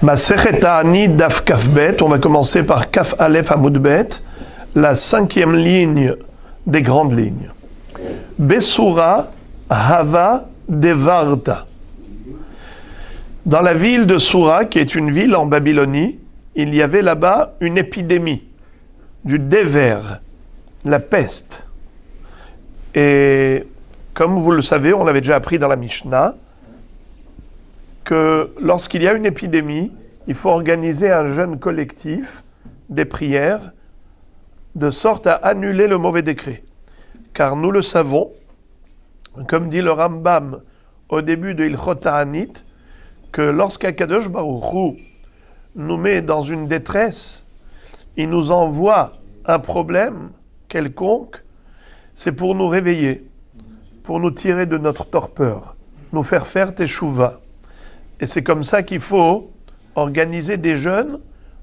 Masechet Ta'anit Daf Kaf Bet, on va commencer par Kaf Aleph Amud Bet, la 5e ligne des grandes lignes. Besura Hava Devarta. Dans la ville de Soura, qui est une ville en Babylonie, il y avait là-bas une épidémie, du déver, la peste. Et comme vous le savez, on l'avait déjà appris dans la Mishnah, que lorsqu'il y a une épidémie, il faut organiser un jeûne collectif, des prières, de sorte à annuler le mauvais décret. Car nous le savons, comme dit le Rambam au début de Ilchot Ta'anit, que lorsqu'Akadosh Baruch Hu nous met dans une détresse, il nous envoie un problème quelconque, c'est pour nous réveiller, pour nous tirer de notre torpeur, nous faire faire teshuva. Et c'est comme ça qu'il faut organiser des jeûnes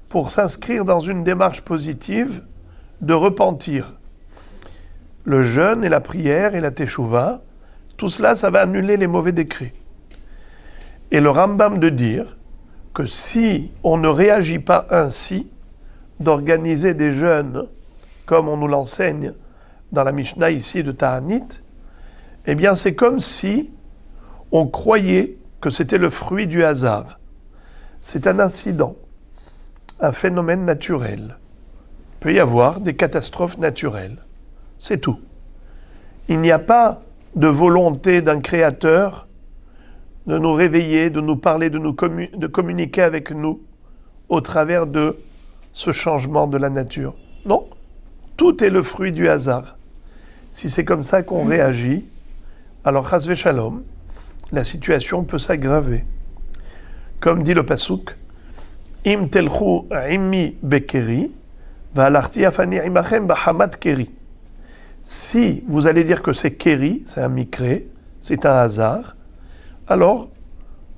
pour s'inscrire dans une démarche positive de repentir. Le jeûne et la prière et la teshuva, tout cela, ça va annuler les mauvais décrets. Et le Rambam de dire que si on ne réagit pas ainsi, d'organiser des jeûnes comme on nous l'enseigne dans la Mishnah ici de Ta'anit, eh bien c'est comme si on croyait que c'était le fruit du hasard. C'est un incident, un phénomène naturel. Il peut y avoir des catastrophes naturelles. C'est tout. Il n'y a pas de volonté d'un créateur de nous réveiller, de nous parler, de communiquer avec nous au travers de ce changement de la nature. Non, tout est le fruit du hasard. Si c'est comme ça qu'on réagit, alors chas v'shalom, la situation peut s'aggraver. Comme dit le pasuk, im telchu immi bekeri, va'alarti afani imachem bahamat keri. Si vous allez dire que c'est keri, c'est un mikré, c'est un hasard, alors,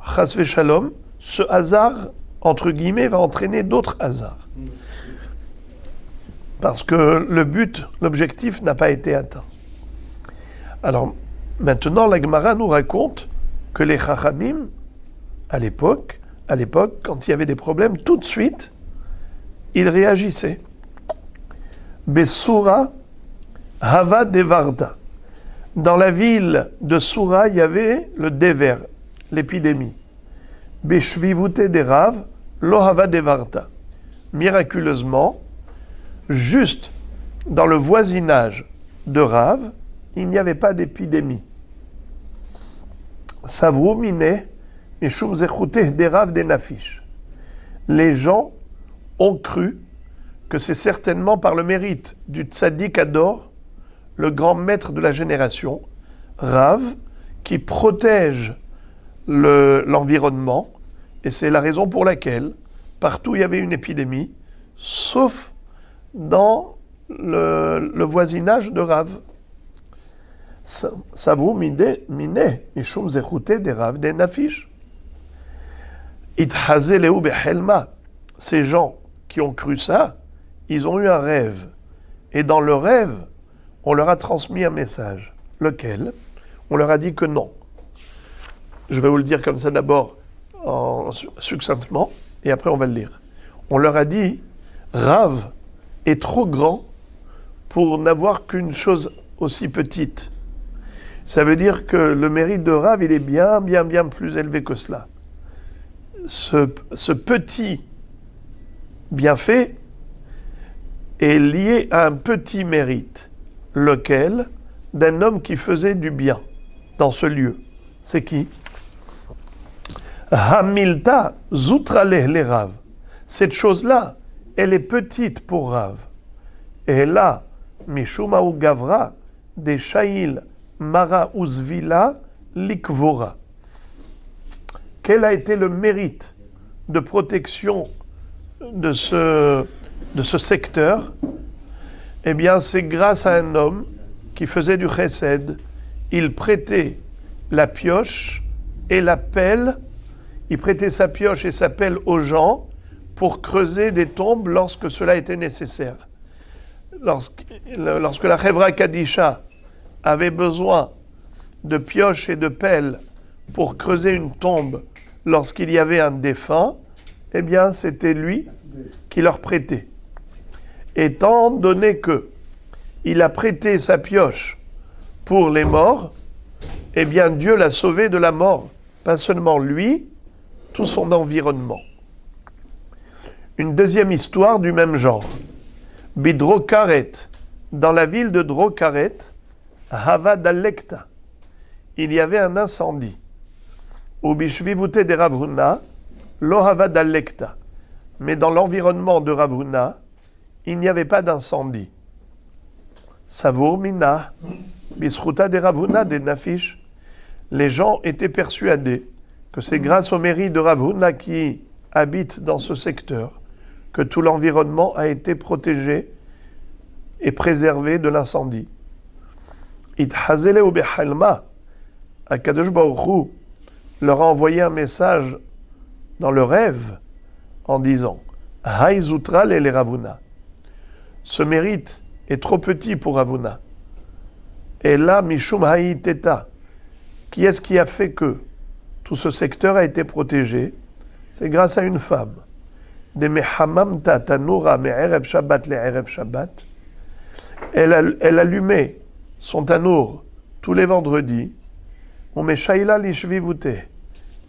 chas v'shalom, ce hasard, entre guillemets, va entraîner d'autres hasards. Parce que le but, l'objectif n'a pas été atteint. Alors, maintenant, la Gemara nous raconte que les Chachamim, à l'époque, quand il y avait des problèmes, tout de suite, ils réagissaient. Besura Hava Devarta. Dans la ville de Soura, il y avait le déver, l'épidémie. Beshvivute derav, lo hava devarta. Miraculeusement, juste dans le voisinage de Rav, il n'y avait pas d'épidémie. Savru mine, mishum zechute derav denafish. Les gens ont cru que c'est certainement par le mérite du tzaddik Ador, le grand maître de la génération, Rav, qui protège l'environnement, et c'est la raison pour laquelle, partout il y avait une épidémie, sauf dans le voisinage de Rav. Savou mine, mishum zechute de Rav de nafish. Ithaze leu behelma. Ces gens qui ont cru ça, ils ont eu un rêve. Et dans le rêve, on leur a transmis un message. Lequel? On leur a dit que non. Je vais vous le dire comme ça d'abord, succinctement, et après on va le lire. On leur a dit, Rav est trop grand pour n'avoir qu'une chose aussi petite. Ça veut dire que le mérite de Rav, il est bien plus élevé que cela. Ce petit bienfait est lié à un petit mérite. Lequel? D'un homme qui faisait du bien dans ce lieu. C'est qui? Hamilta zutraleh le Rav. Cette chose-là, elle est petite pour Rav. Et là, Mishumahu Gavra, des Shail Mara Uzvila Likvora. Quel a été le mérite de protection de ce secteur? Eh bien, c'est grâce à un homme qui faisait du chesed. Il prêtait la pioche et la pelle. Il prêtait sa pioche et sa pelle aux gens pour creuser des tombes lorsque cela était nécessaire. Lorsque la Chevra Kadisha avait besoin de pioches et de pelles pour creuser une tombe lorsqu'il y avait un défunt, eh bien, c'était lui qui leur prêtait. Étant donné que il a prêté sa pioche pour les morts, eh bien, Dieu l'a sauvé de la mort. Pas seulement lui, tout son environnement. Une deuxième histoire du même genre. Bidrokaret, dans la ville de Drokaret, Havad Alekta, il y avait un incendie. Ubishvivute de Rav Huna, lo Havad Alekta. Mais dans l'environnement de Rav Huna, il n'y avait pas d'incendie. Savour mina, bisruta de Rav Huna de Nafish. Les gens étaient persuadés que c'est grâce au mérite de Rav Huna qui habite dans ce secteur que tout l'environnement a été protégé et préservé de l'incendie. Itchazele ou behalma, Akadosh Baruch Hu leur a envoyé un message dans le rêve en disant Hay Zutral et les Rav Huna. Ce mérite est trop petit pour Rav Huna. Et là, Mishum Hay Teta. Qui est-ce qui a fait que tout ce secteur a été protégé? C'est grâce à une femme. De Mehamamta Tanura Me'erev Shabbat le Erev Shabbat. Elle allumait son tanour tous les vendredis.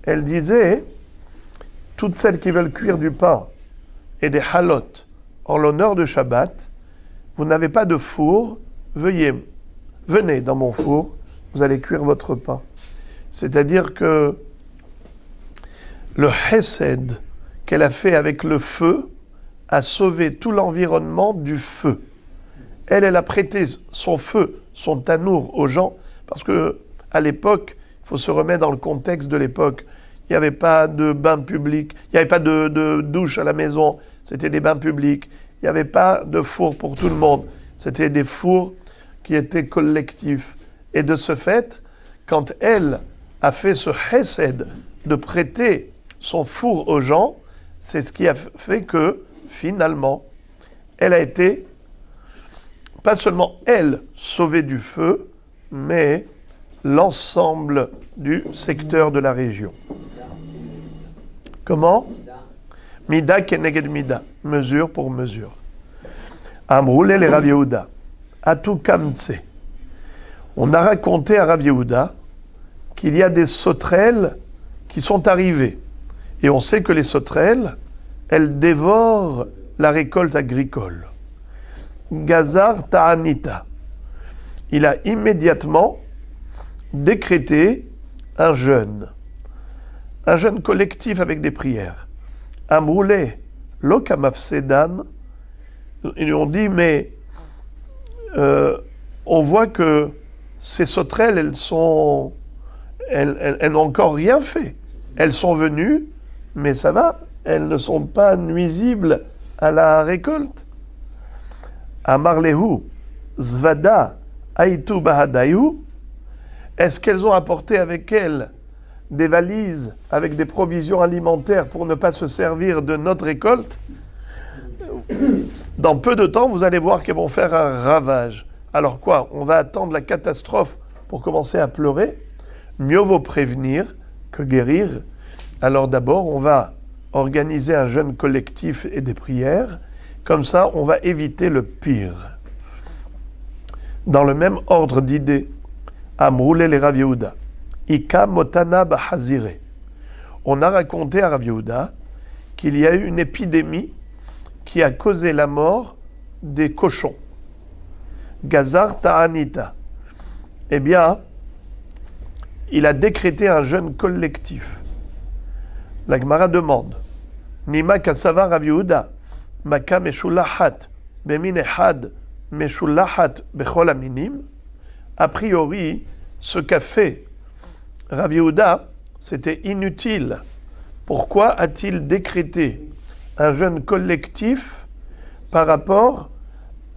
Elle disait, toutes celles qui veulent cuire du pain et des halot en l'honneur de Shabbat, vous n'avez pas de four, venez dans mon four, vous allez cuire votre pain. C'est-à-dire que le chesed qu'elle a fait avec le feu a sauvé tout l'environnement du feu. Elle a prêté son feu, son tanour aux gens, parce que à l'époque, il faut se remettre dans le contexte de l'époque, il n'y avait pas de bain public, il n'y avait pas de douche à la maison, c'était des bains publics, il n'y avait pas de four pour tout le monde, c'était des fours qui étaient collectifs. Et de ce fait, quand elle a fait ce chesed de prêter son four aux gens, c'est ce qui a fait que, finalement, elle a été, pas seulement elle, sauvée du feu, mais l'ensemble du secteur de la région. Comment? Mida keneged mida, mesure pour mesure. Amroulé les Rav Yehuda, Atu kamtse. On a raconté à Rav Yehuda qu'il y a des sauterelles qui sont arrivées. Et on sait que les sauterelles, elles dévorent la récolte agricole. Gazar ta'anita. Il a immédiatement décrété un jeûne collectif avec des prières. Amroulé, lokamafsedan. Ils lui ont dit, mais on voit que ces sauterelles, elles n'ont encore rien fait. Elles sont venues, mais ça va, elles ne sont pas nuisibles à la récolte. Amarlehu, zvada, aitu bahadayu. Est-ce qu'elles ont apporté avec elles des valises avec des provisions alimentaires pour ne pas se servir de notre récolte? Dans peu de temps, vous allez voir qu'elles vont faire un ravage. Alors quoi? On va attendre la catastrophe pour commencer à pleurer? Mieux vaut prévenir que guérir. Alors d'abord, on va organiser un jeûne collectif et des prières. Comme ça, on va éviter le pire. Dans le même ordre d'idées, Amroulé les Rav Yehuda, Ika motana bahazire. On a raconté à Rav Yehuda qu'il y a eu une épidémie qui a causé la mort des cochons. Gazar ta'anita. Eh bien, il a décrété un jeûne collectif. La Gemara demande, Nima kasava Rav Yehuda, Maka meshulahat, bemin ehad, meshulahat bechol aminim. A priori, ce qu'a fait Rav Yehuda, c'était inutile. Pourquoi a-t-il décrété un jeûne collectif par rapport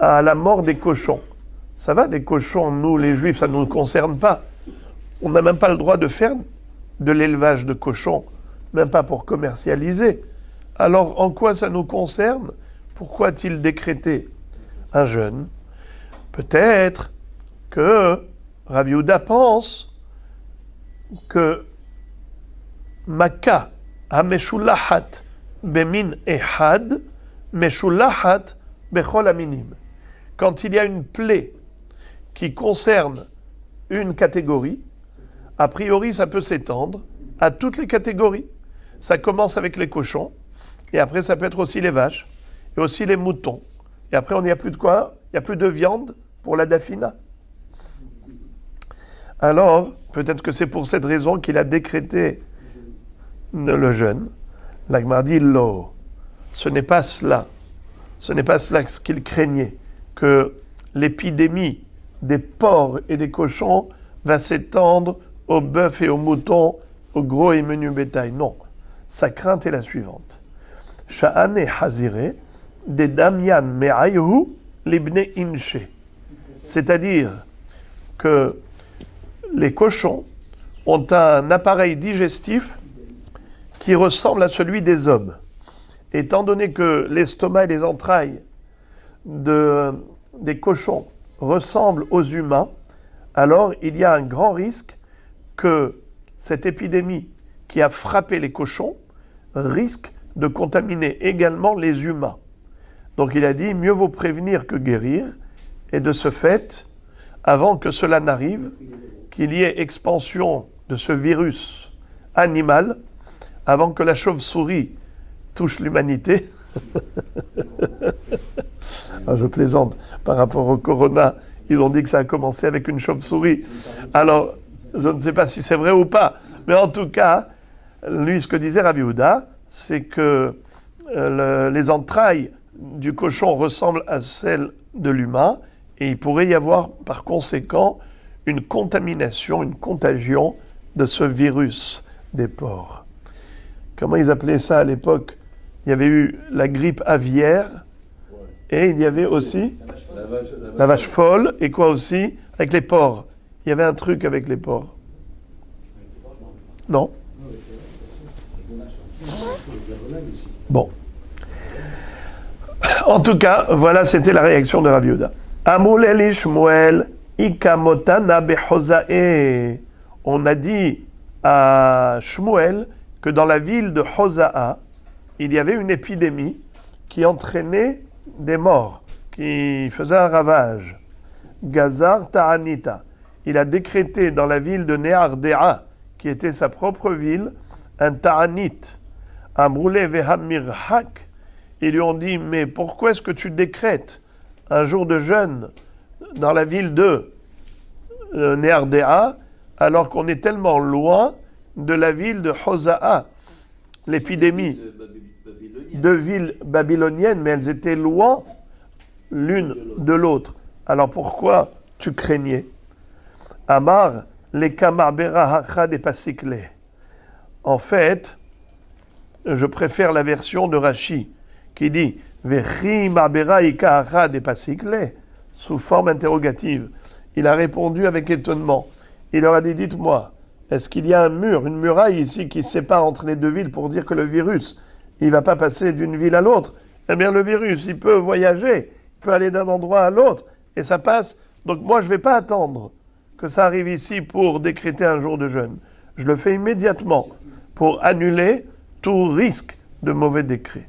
à la mort des cochons? Ça va, des cochons, nous les juifs, ça ne nous concerne pas. On n'a même pas le droit de faire de l'élevage de cochons, même pas pour commercialiser. Alors en quoi ça nous concerne? Pourquoi a-t-il décrété un jeûne? Peut-être que Rav Yehuda pense que Maka, Hameshulahat, bemin ehad meshulahat bechol aminim. Quand il y a une plaie qui concerne une catégorie, a priori ça peut s'étendre à toutes les catégories. Ça commence avec les cochons, et après ça peut être aussi les vaches, et aussi les moutons. Et après, on n'y a plus de quoi? Il n'y a plus de viande pour la dafina. Alors, peut-être que c'est pour cette raison qu'il a décrété le jeûne. L'Agmar dit, lo, ce n'est pas cela. Ce n'est pas cela ce qu'il craignait, que l'épidémie des porcs et des cochons va s'étendre aux bœufs et aux moutons, aux gros et menus bétail. Non, sa crainte est la suivante. Sha'ane hazire de damian me'ayhu libne inche. C'est-à-dire que les cochons ont un appareil digestif qui ressemble à celui des hommes. Étant donné que l'estomac et les entrailles des cochons ressemblent aux humains, alors il y a un grand risque que cette épidémie qui a frappé les cochons risque de contaminer également les humains. Donc il a dit, mieux vaut prévenir que guérir, et de ce fait, avant que cela n'arrive, qu'il y ait expansion de ce virus animal, avant que la chauve-souris touche l'humanité. Je plaisante, par rapport au corona, ils ont dit que ça a commencé avec une chauve-souris. Alors, je ne sais pas si c'est vrai ou pas, mais en tout cas, lui, ce que disait Rabbi Yehuda, c'est que les entrailles du cochon ressemblent à celles de l'humain, et il pourrait y avoir par conséquent une contamination, une contagion de ce virus des porcs. Comment ils appelaient ça à l'époque? Il y avait eu la grippe aviaire, et il y avait aussi la vache folle, et quoi aussi? Avec les porcs. Il y avait un truc avec les porcs. Non? Bon. En tout cas, voilà, c'était la réaction de Rabbi Yehuda. Amuleli Shmuel ikamotana behozae. On a dit à Shmuel que dans la ville de Hosa'a, il y avait une épidémie qui entraînait des morts, qui faisait un ravage. Gazar Ta'anita. Il a décrété dans la ville de Neardea, qui était sa propre ville, un Ta'anit. Amroulé Vehamirhak. Ils lui ont dit, mais pourquoi est-ce que tu décrètes un jour de jeûne dans la ville de Neardea, alors qu'on est tellement loin de la ville de Hosa'a? L'épidémie de villes babyloniennes, mais elles étaient loin l'une de l'autre. Alors pourquoi tu craignais? Amar, les kamarbera hachad et pasikle. En fait, je préfère la version de Rashi, qui dit Vechi marbera ika hachad et pasikle, sous forme interrogative. Il a répondu avec étonnement. Il leur a dit, dites-moi, est-ce qu'il y a un mur, une muraille ici qui sépare entre les deux villes pour dire que le virus, il ne va pas passer d'une ville à l'autre? Eh bien, le virus, il peut voyager, il peut aller d'un endroit à l'autre, et ça passe. Donc moi, je ne vais pas attendre que ça arrive ici pour décréter un jour de jeûne. Je le fais immédiatement pour annuler tout risque de mauvais décret.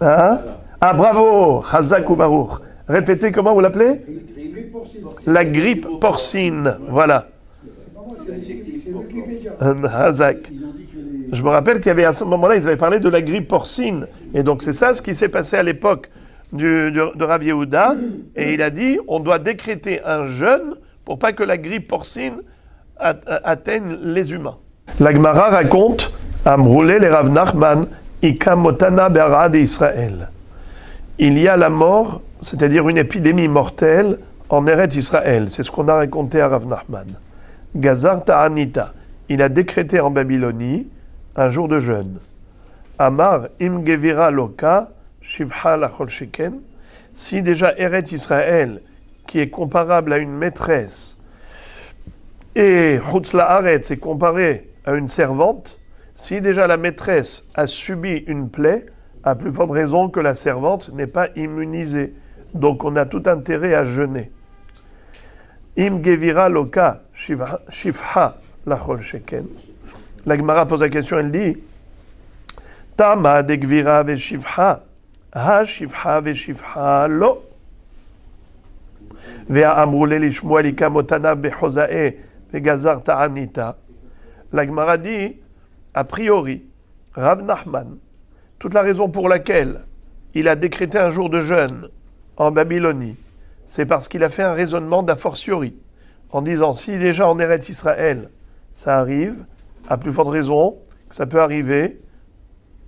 Hein? Ah, bravo, Hazak ou Baruch. Répétez, comment vous l'appelez? La grippe porcine. Voilà. Hazak. Je me rappelle qu'il y avait à ce moment-là, ils avaient parlé de la grippe porcine. Et donc c'est ça ce qui s'est passé à l'époque de Rabbi Yehuda. Et il a dit, on doit décréter un jeûne pour pas que la grippe porcine atteigne les humains. La Gemara raconte, Amroulé les Rav Nachman, Ikamotana Berad Israël. Il y a la mort, c'est-à-dire une épidémie mortelle en Eretz Israël. C'est ce qu'on a raconté à Rav Nachman. Gazar Ta'anita. Il a décrété en Babylonie un jour de jeûne. Amar im gevira loka shivha lachol sheken. Si déjà Eretz Israël, qui est comparable à une maîtresse, et Chutz la'aretz est comparé à une servante, si déjà la maîtresse a subi une plaie, à plus forte raison que la servante n'est pas immunisée. Donc on a tout intérêt à jeûner. Im gevira loka shivha lachol sheken. La Gemara pose la question, elle dit Tama de Gvira veshivha, ha shivha veshivha lo. Vea amroule li Shmuel ikamotana behozae vegazar ta'anita. La Gemara dit, a priori, Rav Nachman, toute la raison pour laquelle il a décrété un jour de jeûne en Babylonie, c'est parce qu'il a fait un raisonnement d'a fortiori, en disant si déjà en Eretz Israël ça arrive, à plus forte raison que ça peut arriver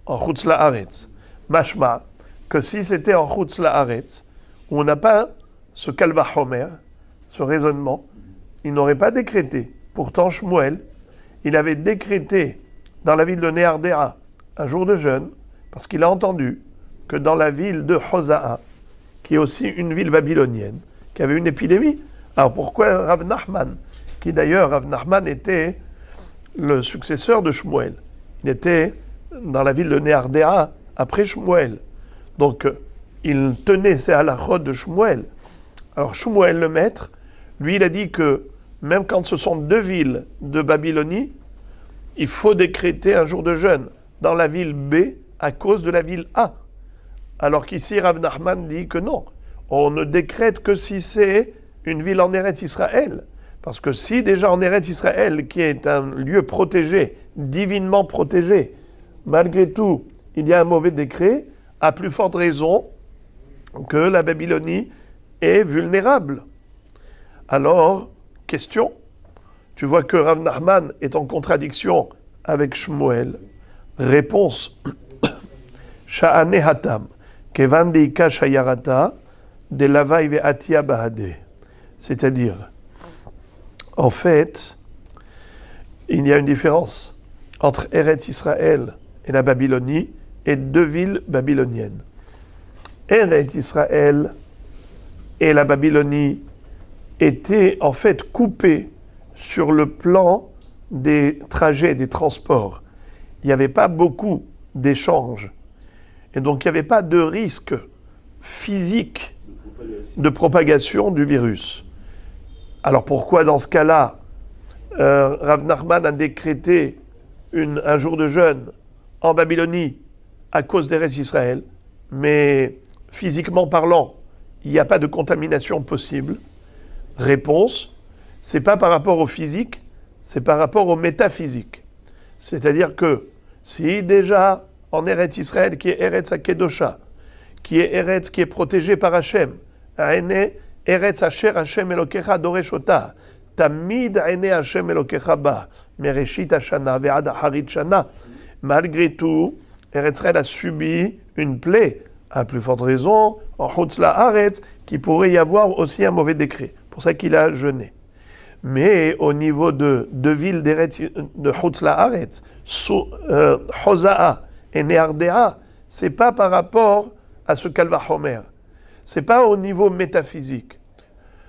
en Chutz La'aretz. Mashma, que si c'était en Chutz La'aretz, où on n'a pas ce Kal Vachomer, ce raisonnement, il n'aurait pas décrété. Pourtant, Shmuel, il avait décrété dans la ville de Néardéa un jour de jeûne, parce qu'il a entendu que dans la ville de Hosa'a, qui est aussi une ville babylonienne, qui avait une épidémie. Alors pourquoi Rav Nachman, qui d'ailleurs, Rav Nachman était le successeur de Shmuel, il était dans la ville de Néardéa après Shmuel. Donc il tenait ses halachot de Shmuel. Alors Shmuel, le maître, lui, il a dit que même quand ce sont deux villes de Babylonie, il faut décréter un jour de jeûne dans la ville B à cause de la ville A. Alors qu'ici, Rav Nachman dit que non, on ne décrète que si c'est une ville en Eretz Israël. Parce que si déjà en Eretz Israël, qui est un lieu protégé, divinement protégé, malgré tout, il y a un mauvais décret, à plus forte raison que la Babylonie est vulnérable. Alors, question, tu vois que Rav Nachman est en contradiction avec Shmuel. Réponse, Sha'ane hatam, kevan deika shayarata, de lavai ve'atia bahade. C'est-à-dire, en fait, il y a une différence entre Eretz Israël et la Babylonie et deux villes babyloniennes. Eretz Israël et la Babylonie étaient en fait coupés sur le plan des trajets, des transports. Il n'y avait pas beaucoup d'échanges. Et donc, il n'y avait pas de risque physique de propagation du virus. Alors, pourquoi, dans ce cas-là, Rav Nachman a décrété un jour de jeûne en Babylonie à cause d'Eretz Israël, mais physiquement parlant, il n'y a pas de contamination possible? Réponse, c'est pas par rapport au physique, c'est par rapport au métaphysique. C'est-à-dire que si déjà en Eretz Israël, qui est Eretz HaKedosha, qui est Eretz qui est protégé par Hachem, Aene Eretz Asher Hashem Elokecha Doreshota, Tamid Aene Hashem Elokecha Ba, Mereshit Hashana Ve'ad Harit Shana, malgré tout, Eretz Israël a subi une plaie, à plus forte raison, en Chutz La'aretz, qu'il pourrait y avoir aussi un mauvais décret. Pour ça qu'il a jeûné. Mais au niveau de villes de Chutz La'aretz, Hosa'a et Néardéa, c'est pas par rapport à ce Kal Vachomer. C'est pas au niveau métaphysique.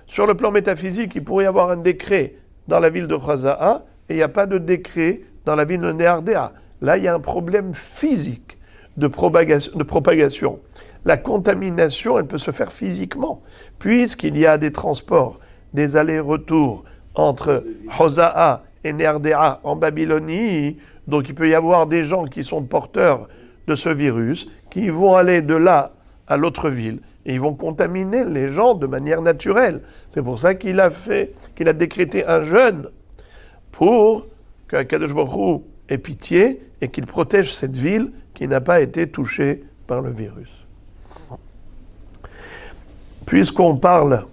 Sur le plan métaphysique, il pourrait y avoir un décret dans la ville de Hosa'a et il n'y a pas de décret dans la ville de Néardéa. Là, il y a un problème physique de propagation. La contamination, elle peut se faire physiquement, puisqu'il y a des transports, des allers-retours entre Hosa'a et Néardéa en Babylonie. Donc il peut y avoir des gens qui sont porteurs de ce virus, qui vont aller de là à l'autre ville, et ils vont contaminer les gens de manière naturelle. C'est pour ça qu'il a décrété un jeûne, pour qu'Akadosh Baruch Hu ait pitié et qu'il protège cette ville qui n'a pas été touchée par le virus. Puisqu'on parle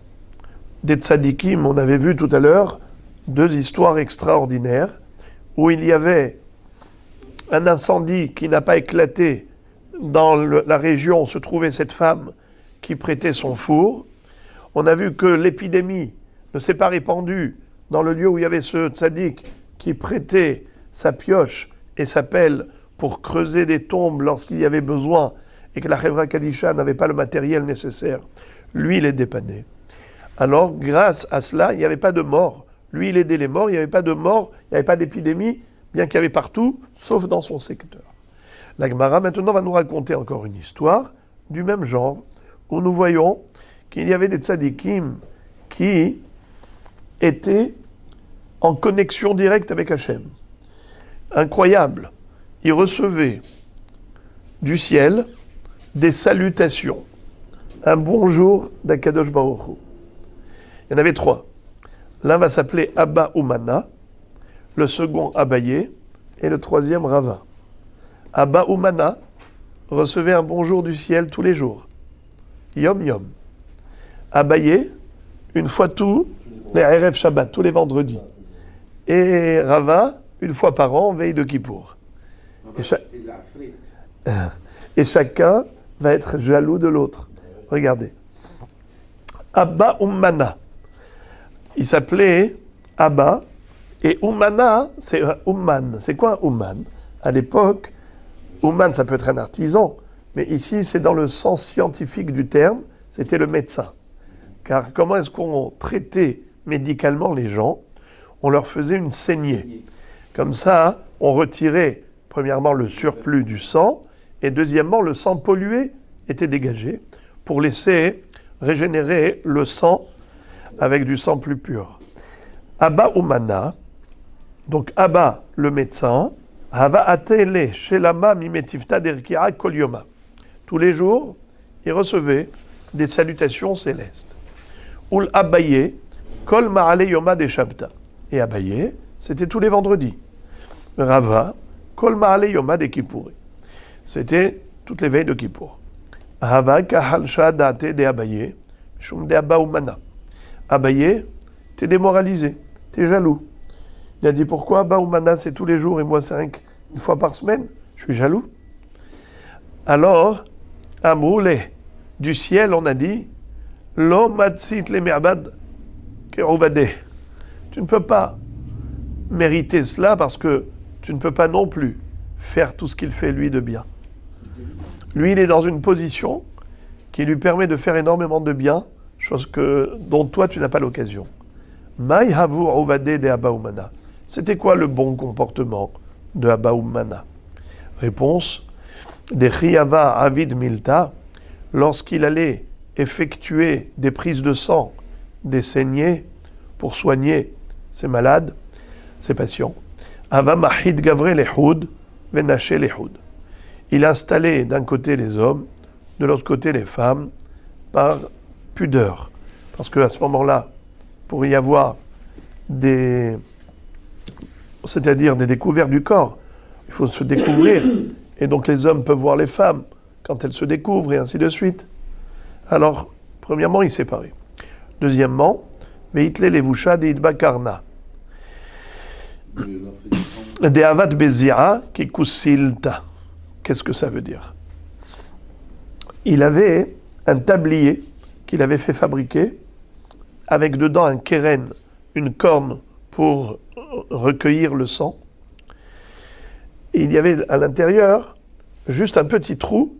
des tzadikim, on avait vu tout à l'heure deux histoires extraordinaires où il y avait un incendie qui n'a pas éclaté dans la région où se trouvait cette femme qui prêtait son four. On a vu que l'épidémie ne s'est pas répandue dans le lieu où il y avait ce tzadik qui prêtait sa pioche et sa pelle pour creuser des tombes lorsqu'il y avait besoin et que la Chevra Kadisha n'avait pas le matériel nécessaire. Lui, il est dépanné. Alors, grâce à cela, il n'y avait pas de mort. Lui, il aidait les morts, il n'y avait pas de mort, il n'y avait pas d'épidémie, bien qu'il y avait partout, sauf dans son secteur. La Gemara, maintenant, va nous raconter encore une histoire du même genre, où nous voyons qu'il y avait des tzadikim qui étaient en connexion directe avec Hachem. incroyable. Il recevait du ciel des salutations. Un bonjour d'Akadosh Baruch Hu. Il y en avait 3. L'un va s'appeler Abba Umana, le second Abaye et le troisième Rava. Abba Umana recevait un bonjour du ciel tous les jours. Yom Yom. Abaye, une fois tous les Erev Shabbat, tous les vendredis. Et Rava, une fois par an, veille de Kippour. Et chacun va être jaloux de l'autre. Regardez. Abba Ummana. Il s'appelait Abba. Et Ummana, c'est un Umman. C'est quoi un Umman? À l'époque, Umman, ça peut être un artisan. Mais ici, c'est dans le sens scientifique du terme. C'était le médecin. Car comment est-ce qu'on traitait médicalement les gens? On leur faisait une saignée. Comme ça, on retirait, premièrement, le surplus du sang, et deuxièmement, le sang pollué était dégagé pour laisser régénérer le sang avec du sang plus pur. Abba Umana, donc Abba, le médecin, Hava atele shelama mimetifta derkira kolioma. Tous les jours, il recevait des salutations célestes. Ul Abaye, kol ma'ale yoma de shabta. Et Abaye, c'était tous les vendredis. Rava, kol ma'ale yoma de Kippour. C'était toutes les veilles de Kippour. Hava kahal shadate de Abaye, shum de Abba Umana. Abaye, t'es démoralisé, t'es jaloux. Il a dit pourquoi Abba Umana c'est tous les jours et moi c'est une fois par semaine? Je suis jaloux. Alors, Amoule, du ciel on a dit, Lo matsit le me'abad ke'ubadeh. Tu ne peux pas mériter cela parce que tu ne peux pas non plus faire tout ce qu'il fait lui de bien. Lui, il est dans une position qui lui permet de faire énormément de bien, chose dont toi, tu n'as pas l'occasion. Maï havu uvadeh de Abba Umana. C'était quoi le bon comportement de Abba Umana? Réponse, de Chiyava Avid Milta, lorsqu'il allait effectuer des prises de sang, des saignées, pour soigner ses malades, ses patients. Ava Mahid Gavre Lehoud, Venache Lehoud. Il installait d'un côté les hommes, de l'autre côté les femmes, par pudeur. Parce qu'à ce moment-là, pour y avoir c'est-à-dire des découvertes du corps, il faut se découvrir. Et donc les hommes peuvent voir les femmes quand elles se découvrent et ainsi de suite. Alors, premièrement, il séparait. Deuxièmement, Veitle levusha de idbakarna. De avat bezira qui kusilta. Qu'est-ce que ça veut dire? Il avait un tablier qu'il avait fait fabriquer avec dedans un keren, une corne pour recueillir le sang. Et il y avait à l'intérieur juste un petit trou,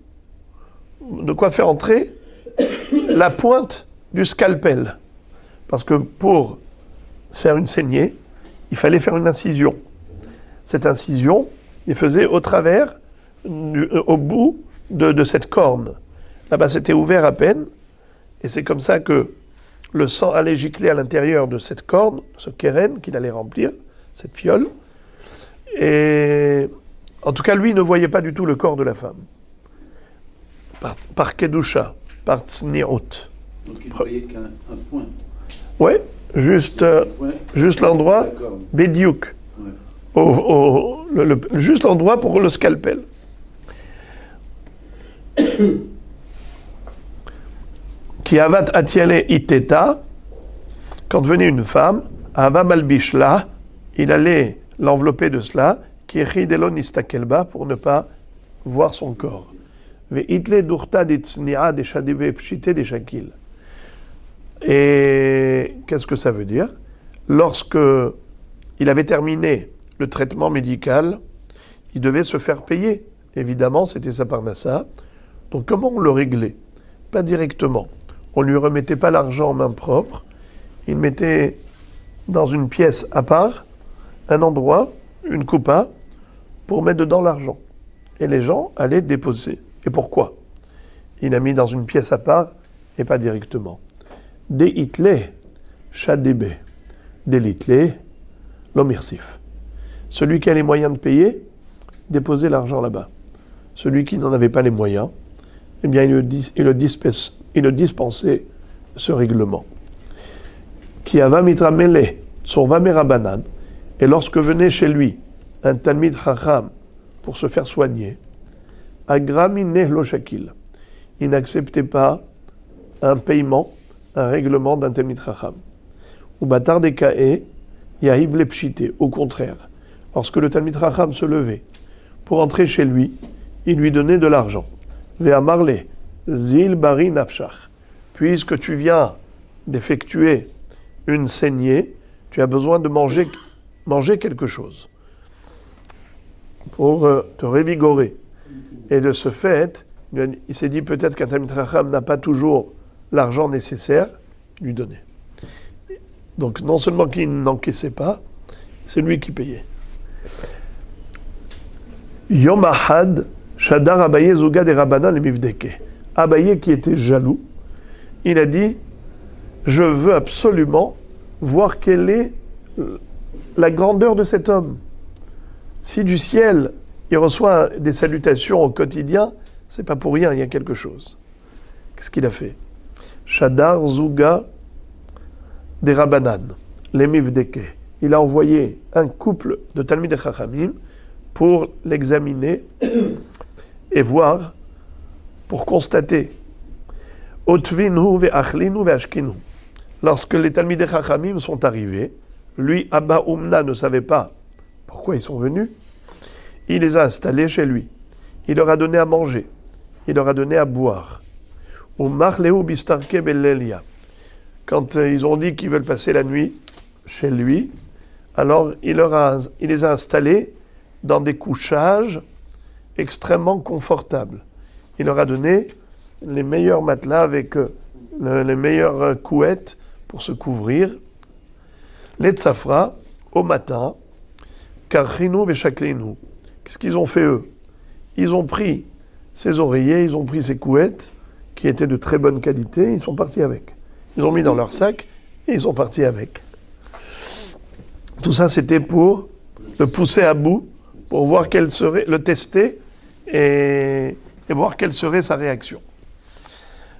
de quoi faire entrer la pointe du scalpel. Parce que pour faire une saignée, il fallait faire une incision. Cette incision, il faisait au travers, au bout de cette corne. Là-bas, c'était ouvert à peine, et c'est comme ça que le sang allait gicler à l'intérieur de cette corne, ce keren qu'il allait remplir, cette fiole. Et en tout cas, lui ne voyait pas du tout le corps de la femme. Par kedusha, par tsni'ut. Donc il ne voyait qu'un point. Oui, juste l'endroit, Bédiouk. Ouais. Juste l'endroit pour le scalpel. Qui avat atiale iteta, quand venait une femme, ava malbishla, il allait l'envelopper de cela, qui ridelon istakelba, pour ne pas voir son corps. Ve itle durta de tsnia de shadibe pshite de shakil. Et qu'est-ce que ça veut dire? Lorsque il avait terminé le traitement médical, il devait se faire payer. Évidemment, c'était sa parnassa. Donc comment on le réglait? Pas directement. On ne lui remettait pas l'argent en main propre. Il mettait dans une pièce à part un endroit, une coupa, pour mettre dedans l'argent. Et les gens allaient déposer. Et pourquoi? Il a mis dans une pièce à part et pas directement. De itle, shadebe. De l'itle, l'omirsif. Celui qui a les moyens de payer, déposait l'argent là-bas. Celui qui n'en avait pas les moyens, eh bien, il le dispensait ce règlement. Qui ava mitramele, tsorva merabanan, et lorsque venait chez lui un Talmid Chacham pour se faire soigner, agramine lo shakil, il n'acceptait pas un paiement, un règlement d'un Talmid Chacham. Ou batar de kae, yahiv le pshite, au contraire, lorsque le Talmid Chacham se levait pour entrer chez lui, il lui donnait de l'argent. Ve'amarle, zil bari nafshach, puisque tu viens d'effectuer une saignée, tu as besoin de manger quelque chose pour te revigorer. Et de ce fait, il s'est dit peut-être qu'un Talmid Chacham n'a pas toujours l'argent nécessaire, lui donnait. Donc non seulement qu'il n'encaissait pas, c'est lui qui payait. Yom Ahad, Shadar Abaye Zuga de Rabbanan le Mivdeke. Abaye qui était jaloux, il a dit je veux absolument voir quelle est la grandeur de cet homme. Si du ciel il reçoit des salutations au quotidien, c'est pas pour rien, il y a quelque chose. Qu'est-ce qu'il a fait? Shadar Zuga de Rabbanan, les Mivdeke. Il a envoyé un couple de Talmidei Chachamim pour l'examiner et voir, pour constater. Otvinu ve'achlinu ve'ashkinu. Lorsque les Talmidei Chachamim sont arrivés, lui, Abba Umna, ne savait pas pourquoi ils sont venus. Il les a installés chez lui. Il leur a donné à manger. Il leur a donné à boire. Umarleu bistarke bellelia. Quand ils ont dit qu'ils veulent passer la nuit chez lui, alors il les a installés dans des couchages extrêmement confortables. Il leur a donné les meilleurs matelas avec les meilleures couettes pour se couvrir. Les tsafra, au matin, karchinu veshaklinu. Qu'est-ce qu'ils ont fait eux? Ils ont pris ces oreillers, ils ont pris ces couettes qui étaient de très bonne qualité, ils sont partis avec. Ils ont mis dans leur sac et ils sont partis avec. Tout ça, c'était pour le pousser à bout, pour voir quelle serait, le tester et voir quelle serait sa réaction.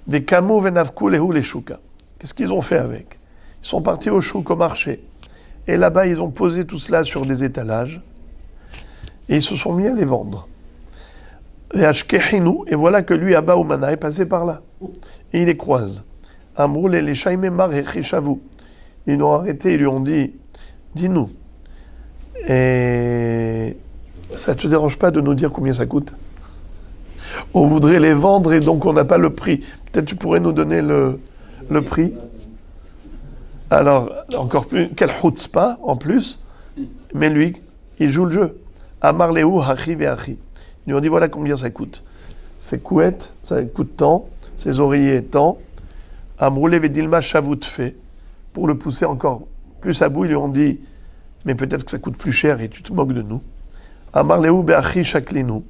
Des kamu venavku lehu les shuka. Qu'est-ce qu'ils ont fait avec? Ils sont partis au chouk, au marché. Et là-bas, ils ont posé tout cela sur des étalages. Et ils se sont mis à les vendre. Et voilà que lui, Abba Umana, est passé par là. Et il les croise. Amroul et les shaimemar et chishavu. Ils l'ont arrêté, ils lui ont dit, dis-nous, et ça ne te dérange pas de nous dire combien ça coûte? On voudrait les vendre et donc on n'a pas le prix. Peut-être tu pourrais nous donner le prix. Alors, encore plus, quel chutzpah en plus, mais lui, il joue le jeu. Amar lehu hachi ve'achi. Ils lui ont dit voilà combien ça coûte. Ces couettes, ça coûte tant, ces oreillers tant. Amroulé vedilma shavut fait. Pour le pousser encore plus à bout, ils lui ont dit mais peut-être que ça coûte plus cher et tu te moques de nous. Amar lehu be'achi shaklinu.